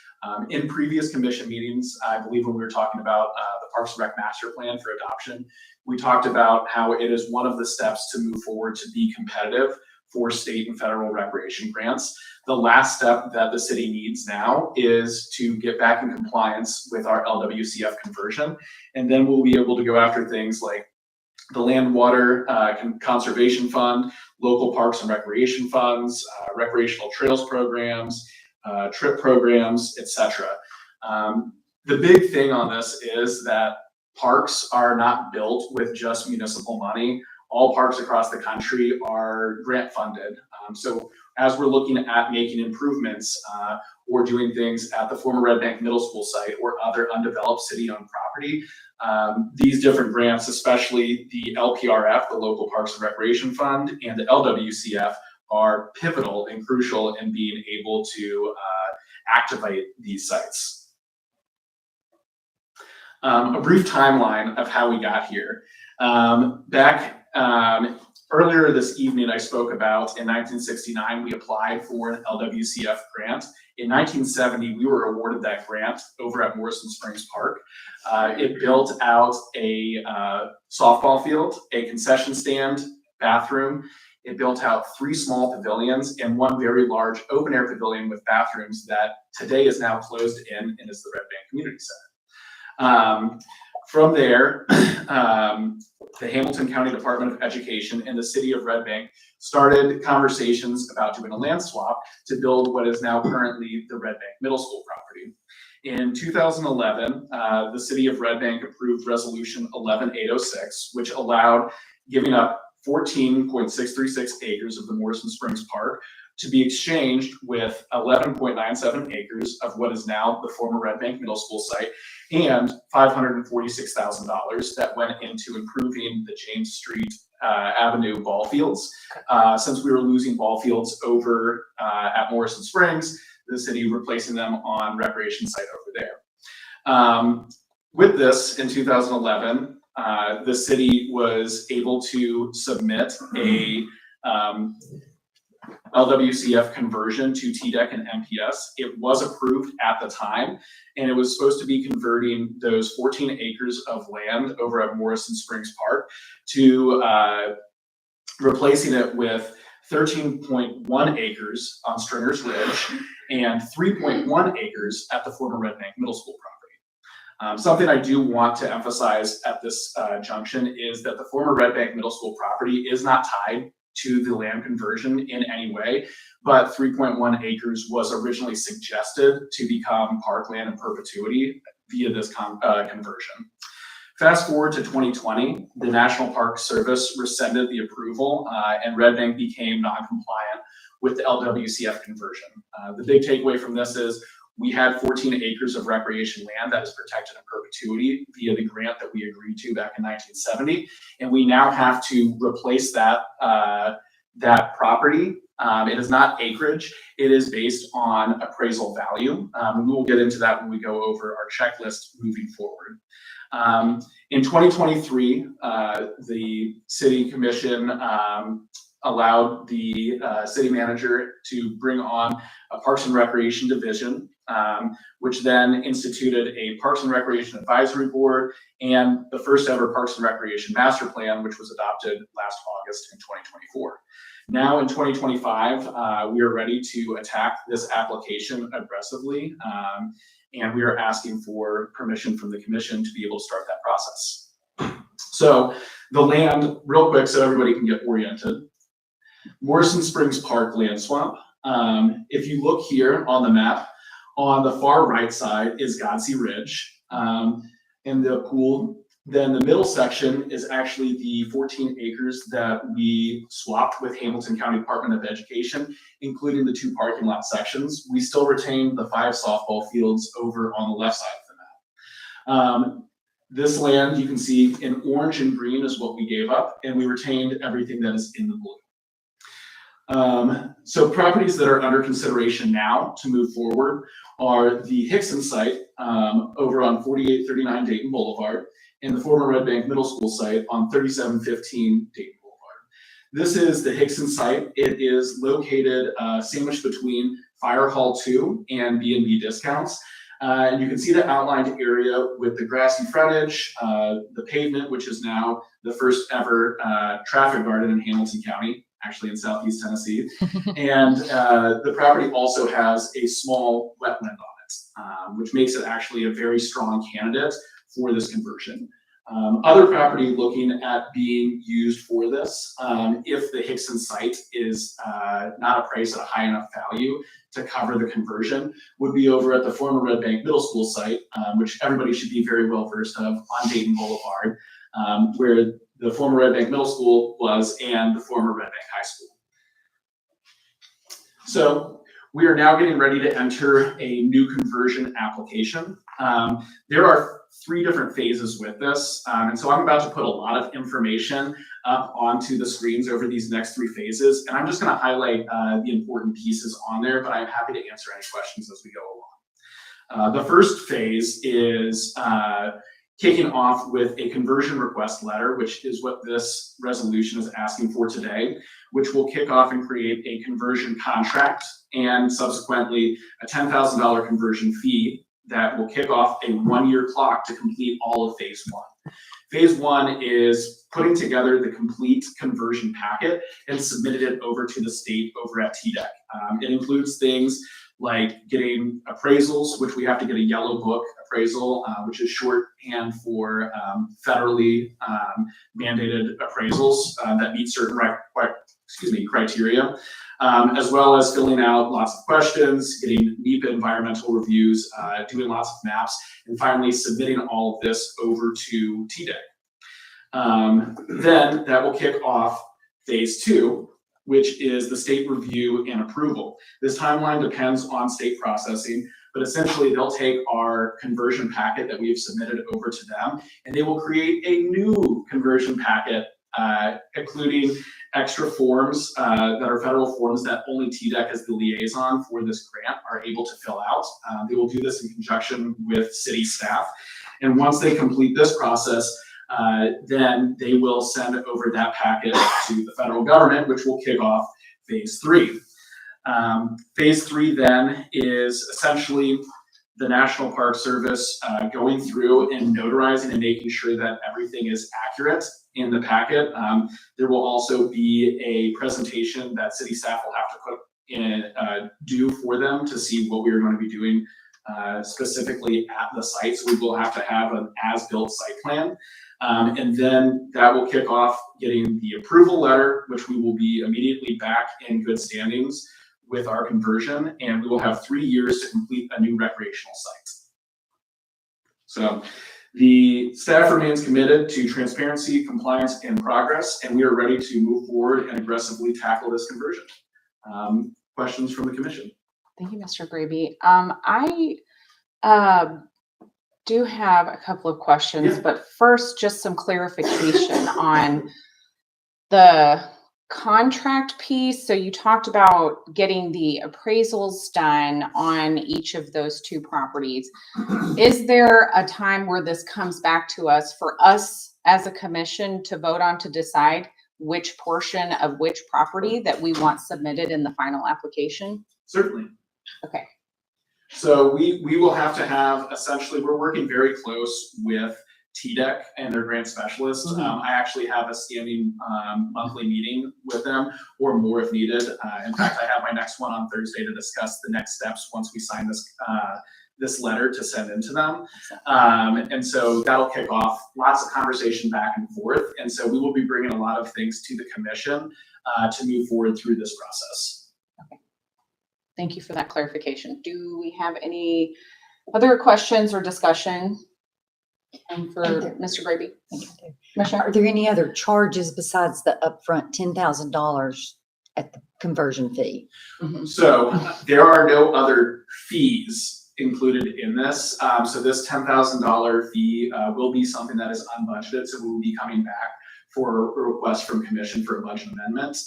In previous commission meetings, I believe when we were talking about the Parks and Rec Master Plan for adoption, we talked about how it is one of the steps to move forward to be competitive for state and federal recreation grants. The last step that the city needs now is to get back in compliance with our LWCF conversion, and then we'll be able to go after things like the Land Water Conservation Fund, local parks and recreation funds, recreational trails programs, trip programs, etc. The big thing on this is that parks are not built with just municipal money. All parks across the country are grant funded. So as we're looking at making improvements or doing things at the former Red Bank Middle School site or other undeveloped city-owned property, these different grants, especially the LPRF, the Local Parks and Recreation Fund, and the LWCF, are pivotal and crucial in being able to activate these sites. A brief timeline of how we got here. Back Earlier this evening, I spoke about in 1969, we applied for an LWCF grant. In 1970, we were awarded that grant over at Morrison Springs Park. It built out a softball field, a concession stand, bathroom. It built out 3 small pavilions and 1 very large open air pavilion with bathrooms that today is now closed in and is the Red Bank Community Center. From there, the Hamilton County Department of Education and the city of Red Bank started conversations about doing a land swap to build what is now currently the Red Bank Middle School property. In 2011, the city of Red Bank approved Resolution 11806, which allowed giving up 14.636 acres of the Morrison Springs Park to be exchanged with 11.97 acres of what is now the former Red Bank Middle School site and $546,000 that went into improving the James Street Avenue ball fields. Since we were losing ball fields over at Morrison Springs, the city replacing them on recreation site over there. With this, in 2011, the city was able to submit a LWCF conversion to TDEC and MPS. It was approved at the time, and it was supposed to be converting those 14 acres of land over at Morrison Springs Park to replacing it with 13.1 acres on Stringer's Ridge and 3.1 acres at the former Red Bank Middle School property. Something I do want to emphasize at this junction is that the former Red Bank Middle School property is not tied to the land conversion in any way, but 3.1 acres was originally suggested to become parkland in perpetuity via this conversion. Fast forward to 2020, the National Park Service rescinded the approval and Red Bank became non-compliant with the LWCF conversion. The big takeaway from this is we had 14 acres of recreation land that is protected in perpetuity via the grant that we agreed to back in 1970, and we now have to replace that that property. It is not acreage; it is based on appraisal value. We will get into that when we go over our checklist moving forward. In 2023, the City Commission allowed the city manager to bring on a Parks and Recreation division, which then instituted a Parks and Recreation Advisory Board and the first ever Parks and Recreation Master Plan, which was adopted last August in 2024. Now in 2025, we are ready to attack this application aggressively, and we are asking for permission from the commission to be able to start that process. So the land, real quick so everybody can get oriented. Morrison Springs Park land swap. If you look here on the map, on the far right side is Godsey Ridge and the pool. Then the middle section is actually the 14 acres that we swapped with Hamilton County Department of Education, including the 2 parking lot sections. We still retain the 5 softball fields over on the left side of the map. This land you can see in orange and green is what we gave up, and we retained everything that is in the blue. So properties that are under consideration now to move forward are the Hickson site over on 4839 Dayton Boulevard and the former Red Bank Middle School site on 3715 Dayton Boulevard. This is the Hickson site. It is located sandwiched between Fire Hall 2 and B&B Discounts. And you can see the outlined area with the grassy frontage, the pavement, which is now the first ever traffic garden in Hamilton County, actually in Southeast Tennessee. And the property also has a small wetland on it, which makes it actually a very strong candidate for this conversion. Other property looking at being used for this, if the Hickson site is not appraised at a high enough value to cover the conversion, would be over at the former Red Bank Middle School site, which everybody should be very well versed of on Dayton Boulevard, where the former Red Bank Middle School was and the former Red Bank High School. So we are now getting ready to enter a new conversion application. There are 3 different phases with this. And so I'm about to put a lot of information up onto the screens over these next 3 phases. And I'm just going to highlight the important pieces on there, but I'm happy to answer any questions as we go along. The first phase is kicking off with a conversion request letter, which is what this resolution is asking for today, which will kick off and create a conversion contract and subsequently a $10,000 conversion fee that will kick off a 1-year clock to complete all of phase 1. Phase 1 is putting together the complete conversion packet and submitted it over to the state over at TDEC. It includes things like getting appraisals, which we have to get a yellow book appraisal, which is shorthand for federally mandated appraisals that meet certain criteria, as well as filling out lots of questions, getting NEPA environmental reviews, doing lots of maps, and finally submitting all of this over to TDEC. Then that will kick off phase 2, which is the state review and approval. This timeline depends on state processing, but essentially they'll take our conversion packet that we have submitted over to them, and they will create a new conversion packet, including extra forms that are federal forms that only TDEC as the liaison for this grant are able to fill out. They will do this in conjunction with city staff. And once they complete this process, then they will send over that packet to the federal government, which will kick off phase 3. Phase 3 then is essentially the National Park Service going through and notarizing and making sure that everything is accurate in the packet. There will also be a presentation that city staff will have to put in, do for them to see what we are going to be doing specifically at the site. So we will have to have an as-built site plan. And then that will kick off getting the approval letter, which we will be immediately back in good standings with our conversion, and we will have 3 years to complete a new recreational site. So the staff remains committed to transparency, compliance, and progress, and we are ready to move forward and aggressively tackle this conversion. Questions from the commission? Thank you, Mr. Graby. I do have a couple of questions, but first, just some clarification on the contract piece. So you talked about getting the appraisals done on each of those 2 properties. Is there a time where this comes back to us for us as a commission to vote on to decide which portion of which property that we want submitted in the final application? Certainly. Okay. So we will have to have, essentially, we're working very close with TDEC and their grant specialists. I actually have a standing monthly meeting with them, or more if needed. In fact, I have my next one on Thursday to discuss the next steps once we sign this letter to send into them. And so that'll kick off lots of conversation back and forth. And so we will be bringing a lot of things to the commission to move forward through this process. Okay. Thank you for that clarification. Do we have any other questions or discussion for Mr. Graby? Commissioner? Are there any other charges besides the upfront $10,000 at the conversion fee? So there are no other fees included in this. So this $10,000 fee will be something that is unbudgeted. So we'll be coming back for a request from commission for a budget amendment.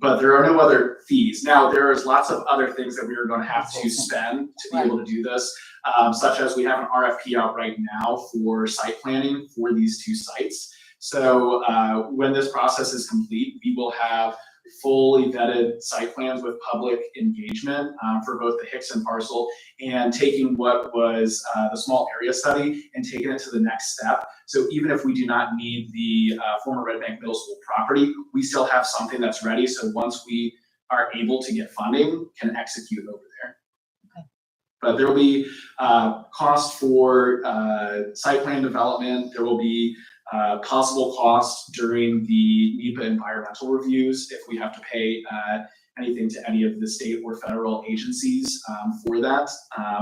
But there are no other fees. Now, there is lots of other things that we are going to have to spend to be able to do this, such as we have an RFP out right now for site planning for these 2 sites. So when this process is complete, we will have fully vetted site plans with public engagement for both the Hickson parcel, and taking what was the small area study and taking it to the next step. So even if we do not need the former Red Bank Middle School property, we still have something that's ready. So once we are able to get funding, can execute over there. Okay. But there will be cost for site plan development. There will be possible costs during the NEPA environmental reviews if we have to pay anything to any of the state or federal agencies for that.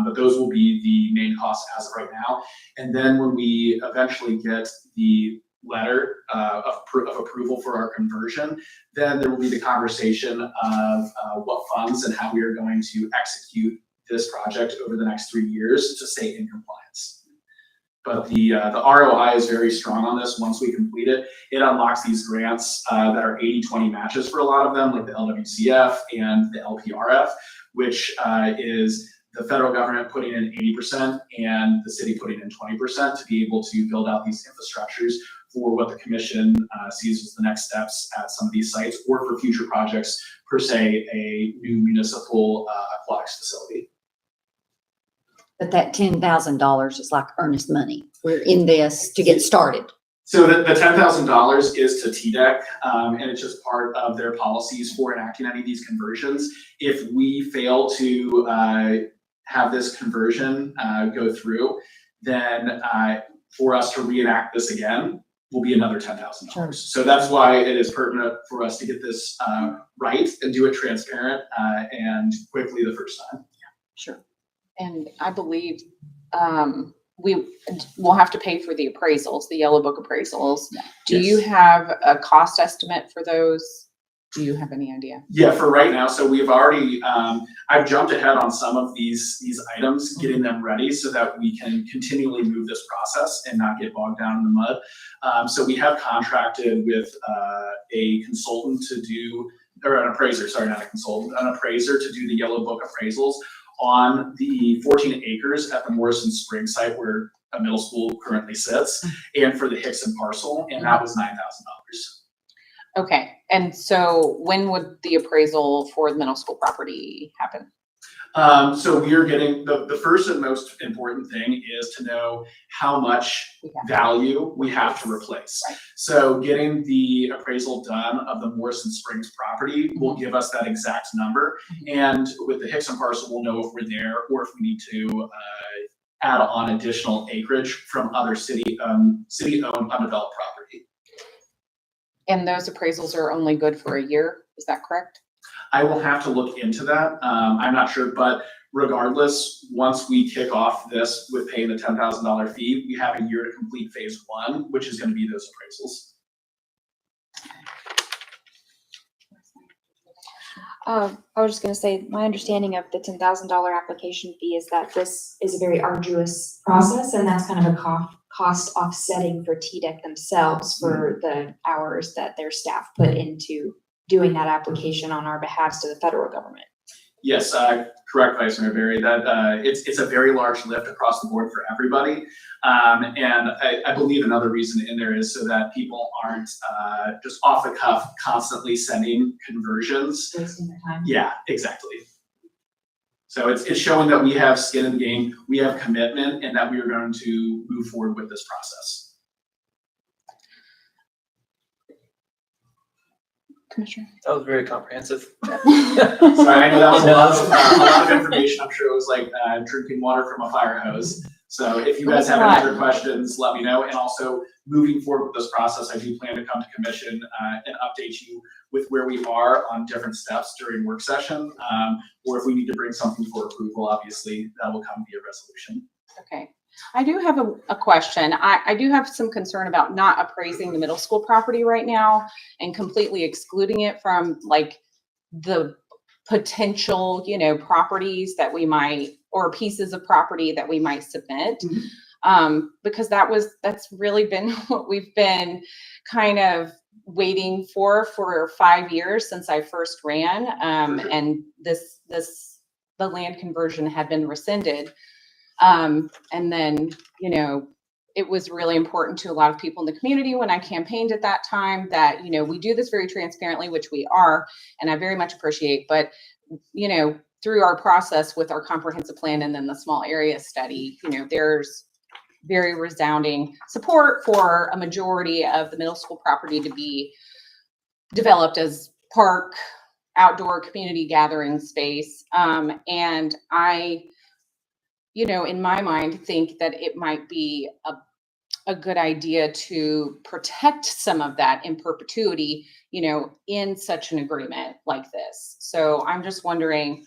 But those will be the main costs as of right now. And then when we eventually get the letter of approval for our conversion, then there will be the conversation of what funds and how we are going to execute this project over the next 3 years to stay in compliance. But the ROI is very strong on this. Once we complete it, it unlocks these grants that are 80-20 matches for a lot of them, like the LWCF and the LPRF, which is the federal government putting in 80% and the city putting in 20% to be able to build out these infrastructures for what the commission sees as the next steps at some of these sites, or for future projects, per se, a new municipal aquatics facility. But that $10,000 is like earnest money. We're in this to get started. So the $10,000 is to TDEC, and it's just part of their policies for enacting any of these conversions. If we fail to have this conversion go through, then for us to reenact this again will be another $10,000. Sure. So that's why it is pertinent for us to get this right and do it transparent and quickly the first time. Sure. And I believe we will have to pay for the appraisals, the Yellow Book appraisals. Do you have a cost estimate for those? Do you have any idea? Yeah, for right now, so we've already, I've jumped ahead on some of these items, getting them ready so that we can continually move this process and not get bogged down in the mud. So we have contracted with a consultant to do, or an appraiser, sorry, not a consultant, an appraiser to do the Yellow Book appraisals on the 14 acres at the Morrison Springs site where a middle school currently sits, and for the Hickson parcel, and that was $9,000. Okay, and so when would the appraisal for the middle school property happen? So we are getting, the first and most important thing is to know how much value we have to replace. Right. So getting the appraisal done of the Morrison Springs property will give us that exact number. And with the Hickson parcel, we'll know if we're there or if we need to add on additional acreage from other city-owned undeveloped property. And those appraisals are only good for a year, is that correct? I will have to look into that. I'm not sure, but regardless, once we kick off this with paying the $10,000 fee, we have a year to complete phase one, which is going to be those appraisals. I was just gonna say, my understanding of the $10,000 application fee is that this is a very arduous process, and that's kind of a cost offsetting for TDEC themselves for the hours that their staff put into doing that application on our behalf to the federal government. Yes, correct, Vice Mayor Berry. That it's a very large lift across the board for everybody, and I believe another reason in there is so that people aren't just off the cuff constantly sending conversions. Wasting their time. Yeah, exactly. So it's showing that we have skin in the game, we have commitment, and that we are going to move forward with this process. Commissioner? That was very comprehensive. Sorry, I know that was a lot of information. I'm sure it was like drinking water from a fire hose. So if you guys have any other questions, let me know. And also moving forward with this process, I do plan to come to commission and update you with where we are on different steps during work session. Or if we need to bring something for approval, obviously that will come via resolution. Okay. I do have a question. I do have some concern about not appraising the middle school property right now and completely excluding it from like the potential, properties that we might, or pieces of property that we might submit. Because that's really been what we've been kind of waiting for 5 years since I first ran. And the land conversion had been rescinded. And then, it was really important to a lot of people in the community when I campaigned at that time that, we do this very transparently, which we are, and I very much appreciate, but, through our process with our comprehensive plan and then the small area study, there's very resounding support for a majority of the middle school property to be developed as park, outdoor community gathering space. And I, in my mind, think that it might be a good idea to protect some of that in perpetuity, in such an agreement like this. So I'm just wondering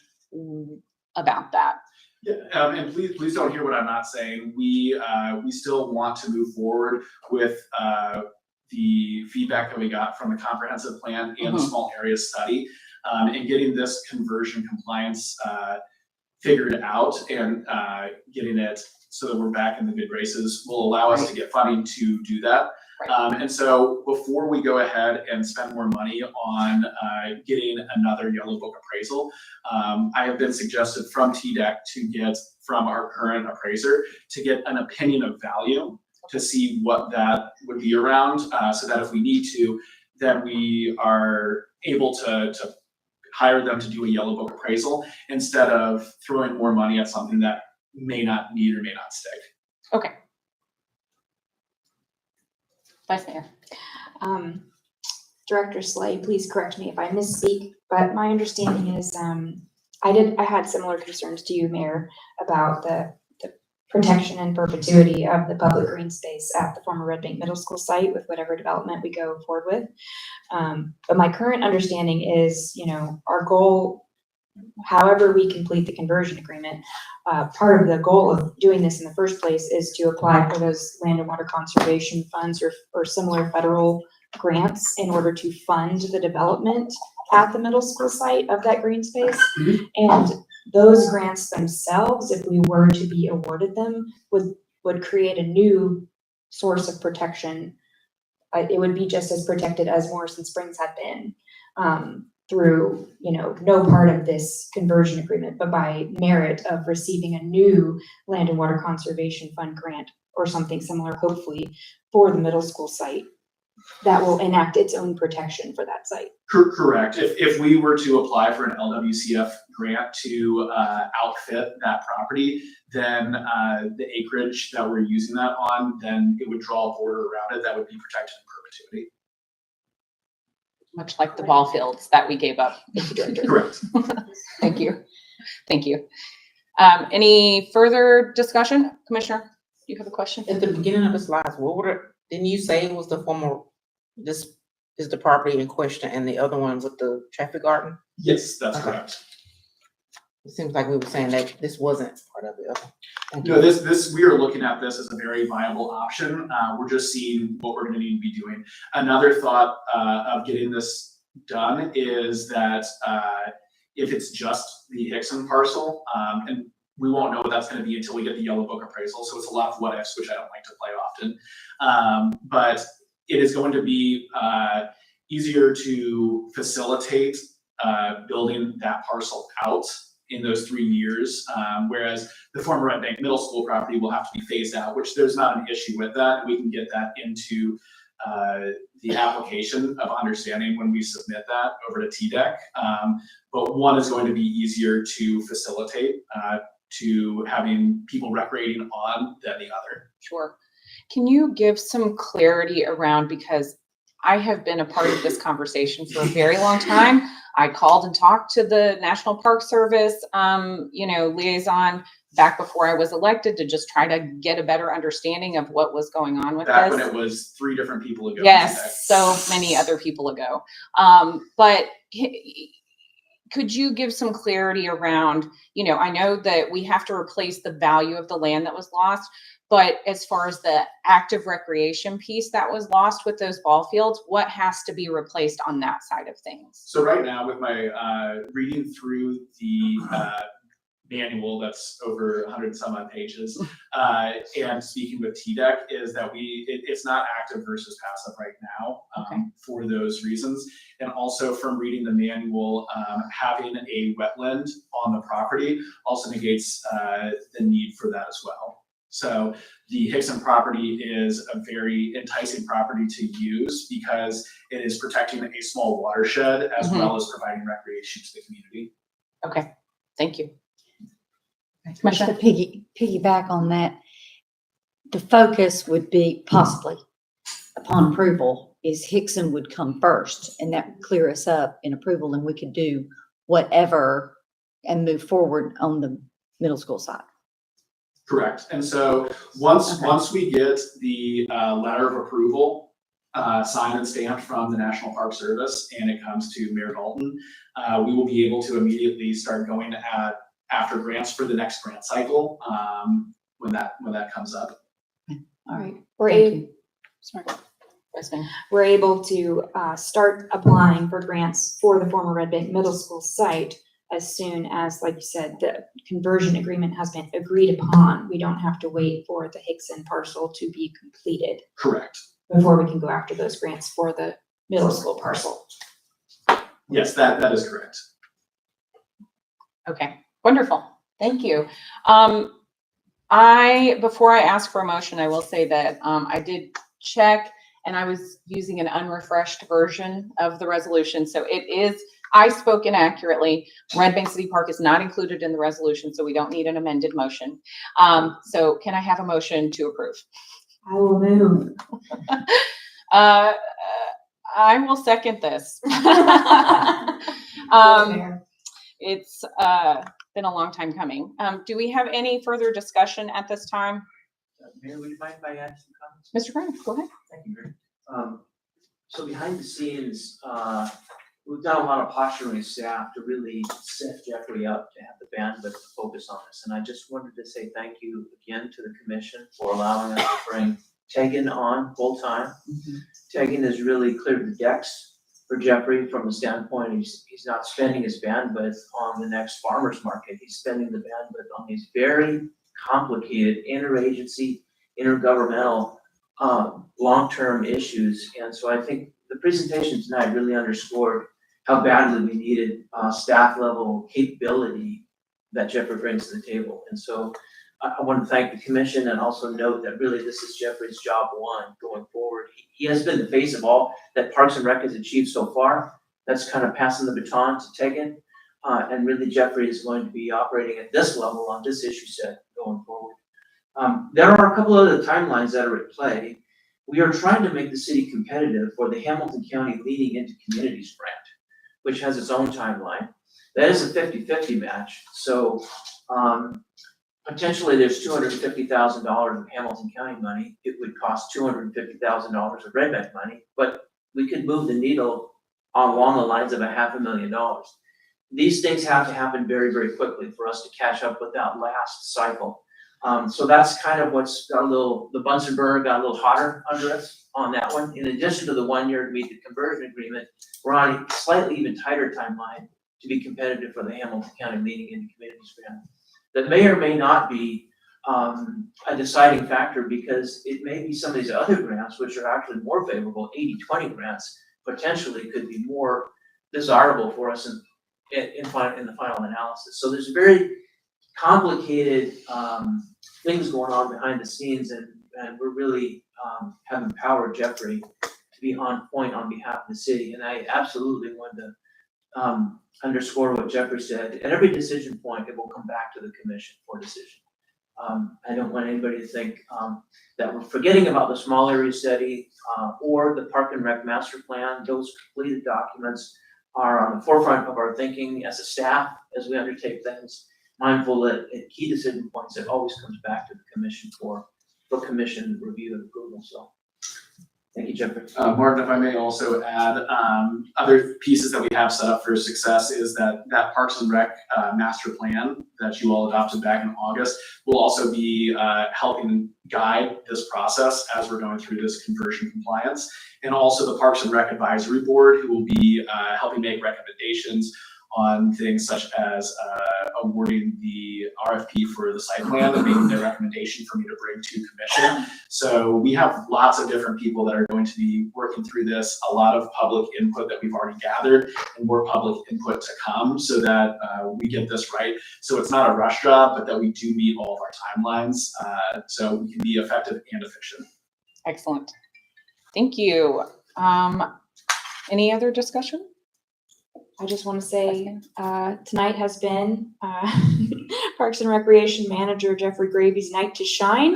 about that. Yeah, and please don't hear what I'm not saying. We still want to move forward with the feedback that we got from the comprehensive plan and the small area study, and getting this conversion compliance figured out and getting it so that we're back in the good graces will allow us to get funding to do that. Right. And so before we go ahead and spend more money on getting another Yellow Book appraisal, I have been suggested from TDEC to get from our current appraiser to get an opinion of value to see what that would be around, so that if we need to, then we are able to hire them to do a Yellow Book appraisal instead of throwing more money at something that may not need or may not stick. Okay. Vice Mayor. Director Slay, please correct me if I misspeak, but my understanding is, I had similar concerns to you, Mayor, about the protection and perpetuity of the public green space at the former Red Bank Middle School site with whatever development we go forward with. But my current understanding is, our goal, however we complete the conversion agreement, part of the goal of doing this in the first place is to apply for those land and water conservation funds or similar federal grants in order to fund the development at the middle school site of that green space. And those grants themselves, if we were to be awarded them, would create a new source of protection. It would be just as protected as Morrison Springs had been, through, no part of this conversion agreement, but by merit of receiving a new Land and Water Conservation Fund grant or something similar, hopefully, for the middle school site that will enact its own protection for that site. Correct. If we were to apply for an LWCF grant to outfit that property, then the acreage that we're using that on, then it would draw a border around it that would be protected in perpetuity. Much like the ball fields that we gave up. Correct. Thank you. Thank you. Any further discussion? Commissioner, do you have a question? At the beginning of the slides, didn't you say it was the former, this is the property in question and the other one with the traffic garden? Yes, that's correct. It seems like we were saying that this wasn't part of the other. Thank No, you. we are looking at this as a very viable option. We're just seeing what we're gonna need to be doing. Another thought of getting this done is that if it's just the Hickson parcel, and we won't know what that's gonna be until we get the Yellow Book appraisal, so it's a lot of what ifs, which I don't like to play often. But it is going to be easier to facilitate building that parcel out in those 3 years, whereas the former Red Bank Middle School property will have to be phased out, which there's not an issue with that. We can get that into the application of understanding when we submit that over to TDEC. But one is going to be easier to facilitate to having people recreating on than the other. Sure. Can you give some clarity around, because I have been a part of this conversation for a very long time. I called and talked to the National Park Service, liaison back before I was elected to just try to get a better understanding of what was going on with Back this. when it was 3 different people ago. Yes, so many other people ago. But could you give some clarity around, I know that we have to replace the value of the land that was lost, but as far as the active recreation piece that was lost with those ball fields, what has to be replaced on that side of things? So right now with my reading through the manual that's over 100 and some odd pages, and speaking with TDEC, is that it's not active versus passive right now, for those reasons. And also from reading the manual, having a wetland on the property also negates the need for that as well. So the Hickson property is a very enticing property to use because it is protecting a small watershed as well as providing recreation to the community. Okay, thank you. Just to piggyback on that, the focus would be possibly upon approval is Hickson would come first, and that would clear us up in approval, and we could do whatever and move forward on the middle school side. Correct. And so once we get the letter of approval signed and stamped from the National Park Service and it comes to Mayor Dalton, we will be able to immediately start going after grants for the next grant cycle when that comes up. All right. We're able to start applying for grants for the former Red Bank Middle School site as soon as, like you said, the conversion agreement has been agreed upon. We don't have to wait for the Hickson parcel to be completed. Correct. before we can go after those grants for the middle school parcel. Yes, that is correct. Okay, wonderful. Thank you. Before I ask for a motion, I will say that I did check and I was using an unrefreshed version of the resolution. So I spoke inaccurately. Red Bank City Park is not included in the resolution, so we don't need an amended motion. So can I have a motion to approve? I will move. I will second this. It's been a long time coming. Do we have any further discussion at this time? Mayor, would you mind if I add some comments? Mr. Graham, go ahead. Thank you, Mary. So behind the scenes, we've done a lot of posturing with staff to really set Jeffrey up to have the bandwidth to focus on this. And I just wanted to say thank you again to the commission for allowing us to bring Tegan on full time. Tegan has really cleared the decks for Jeffrey from the standpoint, he's not spending his bandwidth on the next farmer's market. He's spending the bandwidth on these very complicated interagency, intergovernmental, long-term issues. And so I think the presentation tonight really underscored how badly we needed staff level capability that Jeffrey brings to the table. And so I want to thank the commission and also note that really this is Jeffrey's job one going forward. He has been the face of all that Parks and Rec has achieved so far. That's kind of passing the baton to Tegan. And really Jeffrey is going to be operating at this level on this issue set going forward. There are a couple other timelines that are at play. We are trying to make the city competitive for the Hamilton County Leading into Communities grant, which has its own timeline. That is a 50-50 match. So potentially there's $250,000 of Hamilton County money. It would cost $250,000 of Red Bank money, but we could move the needle along the lines of $500,000. These things have to happen very, very quickly for us to catch up with that last cycle. So that's kind of what's got the Bunsen burner got a little hotter under us on that one. In addition to the 1 year to meet the conversion agreement, we're on a slightly even tighter timeline to be competitive for the Hamilton County Leading into Communities grant. That may or may not be a deciding factor because it may be some of these other grants, which are actually more favorable, 80-20 grants, potentially could be more desirable for us in the final analysis. So there's very complicated things going on behind the scenes, and we're really have empowered Jeffrey to be on point on behalf of the city. And I absolutely want to underscore what Jeffrey said. At every decision point, it will come back to the commission for decision. I don't want anybody to think that we're forgetting about the small area study or the Park and Rec master plan. Those completed documents are on the forefront of our thinking as a staff as we undertake things, mindful that at key decision points, it always comes back to the commission for commission review and approval. So thank you, Jeffrey. Martin, if I may also add, other pieces that we have set up for success is that Parks and Rec master plan that you all adopted back in August will also be helping guide this process as we're going through this conversion compliance. And also the Parks and Rec Advisory Board, who will be helping make recommendations on things such as awarding the RFP for the site plan and making their recommendation for me to bring to commission. So we have lots of different people that are going to be working through this, a lot of public input that we've already gathered and more public input to come so that we get this right. So it's not a rush job, but that we do meet all of our timelines so we can be effective and efficient. Excellent. Thank you. Any other discussion? I just want to say tonight has been Parks and Recreation Manager Jeffrey Gravy's night to shine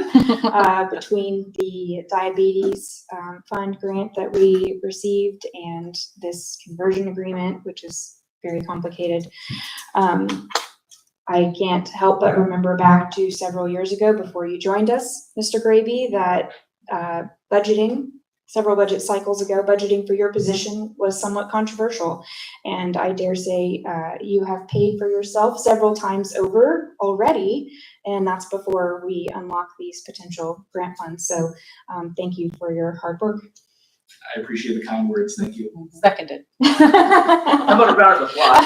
between the diabetes fund grant that we received and this conversion agreement, which is very complicated. I can't help but remember back to several years ago before you joined us, Mr. Gravy, that several budget cycles ago, budgeting for your position was somewhat controversial. And I dare say you have paid for yourself several times over already, and that's before we unlock these potential grant funds. So thank you for your hard work. I appreciate the kind words. Thank you. Seconded. How about a round of applause?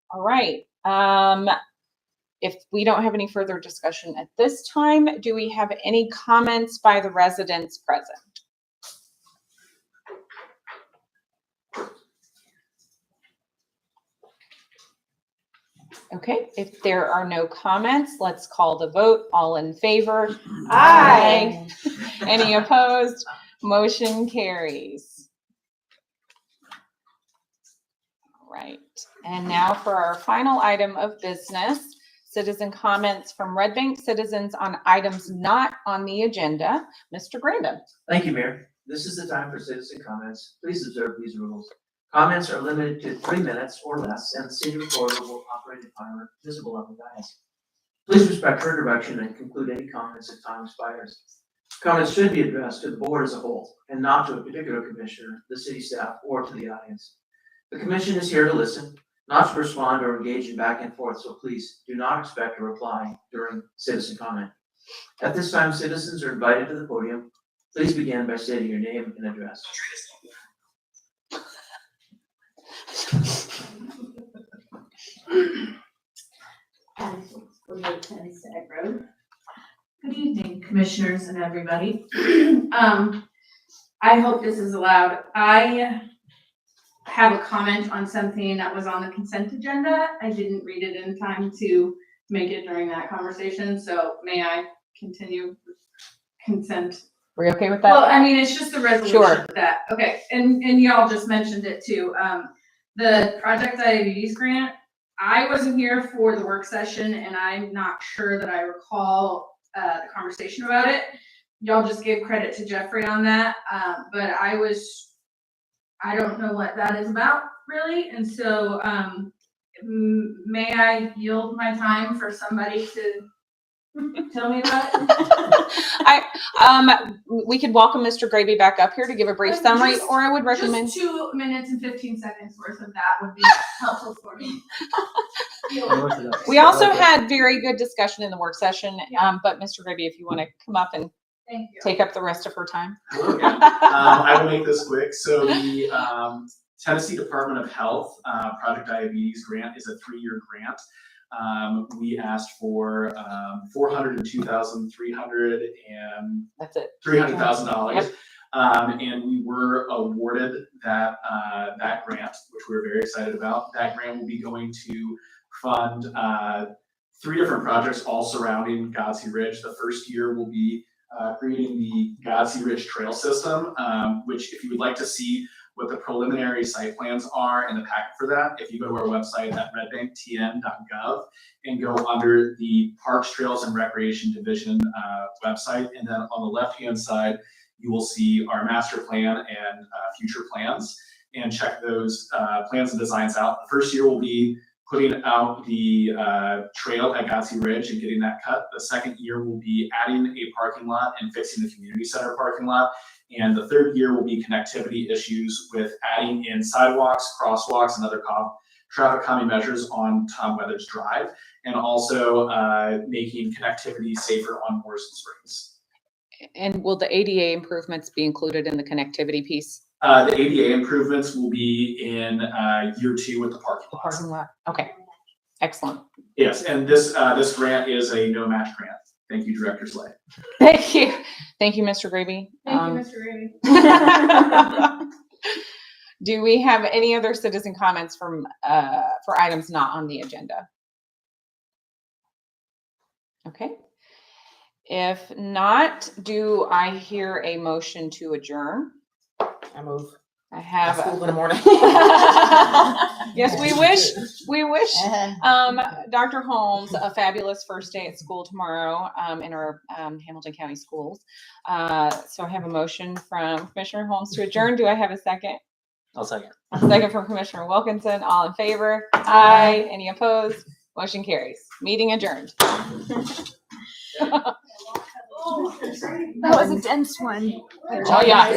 All right. If we don't have any further discussion at this time, do we have any comments by the residents present? Okay, if there are no comments, let's call the vote. All in favor? Aye. Any opposed? Motion carries. All right, and now for our final item of business, citizen comments from Red Bank citizens on items not on the agenda. Mr. Grandin. Thank you, Mayor. This is the time for citizen comments. Please observe these rules. Comments are limited to 3 minutes or less, and the city recorder will operate a timer visible on the dais. Please respect her direction and conclude any comments if time expires. Comments should be addressed to the board as a whole, and not to a particular commissioner, the city staff, or to the audience. The commission is here to listen, not to respond or engage in back and forth, so please do not expect a reply during citizen comment. At this time, citizens are invited to the podium. Please begin by stating your name and address. Good evening, commissioners and everybody. I hope this is allowed. I have a comment on something that was on the consent agenda. I didn't read it in time to make it during that conversation, so may I continue consent? Are we okay with that? Well, I mean, it's just the resolution Sure. that, okay, and y'all just mentioned it too. The Project Diabetes Grant, I wasn't here for the work session and I'm not sure that I recall the conversation about it. Y'all just gave credit to Jeffrey on that, but I don't know what that is about really, and so may I yield my time for somebody to tell me about it? We could welcome Mr. Gravy back up here to give a brief summary, Just- or I would recommend. Just 2 minutes and 15 seconds worth of that would be helpful for me. We also had very good discussion in the work session, but Mr. Gravy, if you want to come up and Thank you. take up the rest of her time. I will make this quick. So the Tennessee Department of Health Project Diabetes Grant is a 3-year grant. We asked for $402,300 and That's it. $300,000. Yep. And we were awarded that grant, which we were very excited about. That grant will be going to fund 3 different projects, all surrounding Godsey Ridge. The first year will be creating the Godsey Ridge Trail System, which if you would like to see what the preliminary site plans are in the packet for that, if you go to our website at redbanktn.gov and go under the Parks, Trails, and Recreation Division website, and then on the left-hand side, you will see our master plan and future plans, and check those plans and designs out. The first year will be putting out the trail at Godsey Ridge and getting that cut. The second year will be adding a parking lot and fixing the community center parking lot. And the third year will be connectivity issues with adding in sidewalks, crosswalks, and other traffic calming measures on Tom Weathers Drive, and also making connectivity safer on Morrison Springs. And will the ADA improvements be included in the connectivity piece? The ADA improvements will be in year 2 with the parking The lot. parking lot. Okay, excellent. Yes, and this grant is a no match grant. Thank you, Director Slay. Thank you. Thank you, Mr. Gravy. Thank you, Mr. Gravy. Do we have any other citizen comments for items not on the agenda? Okay. If not, do I hear a motion to adjourn? I move. I have. School in the morning. Yes, we wish Dr. Holmes a fabulous first day at school tomorrow in our Hamilton County schools. So I have a motion from Commissioner Holmes to adjourn. Do I have a second? I'll second. A second from Commissioner Wilkinson. All in favor? Aye. Any opposed? Motion carries. Meeting adjourned. That was a dense one. Oh, yeah.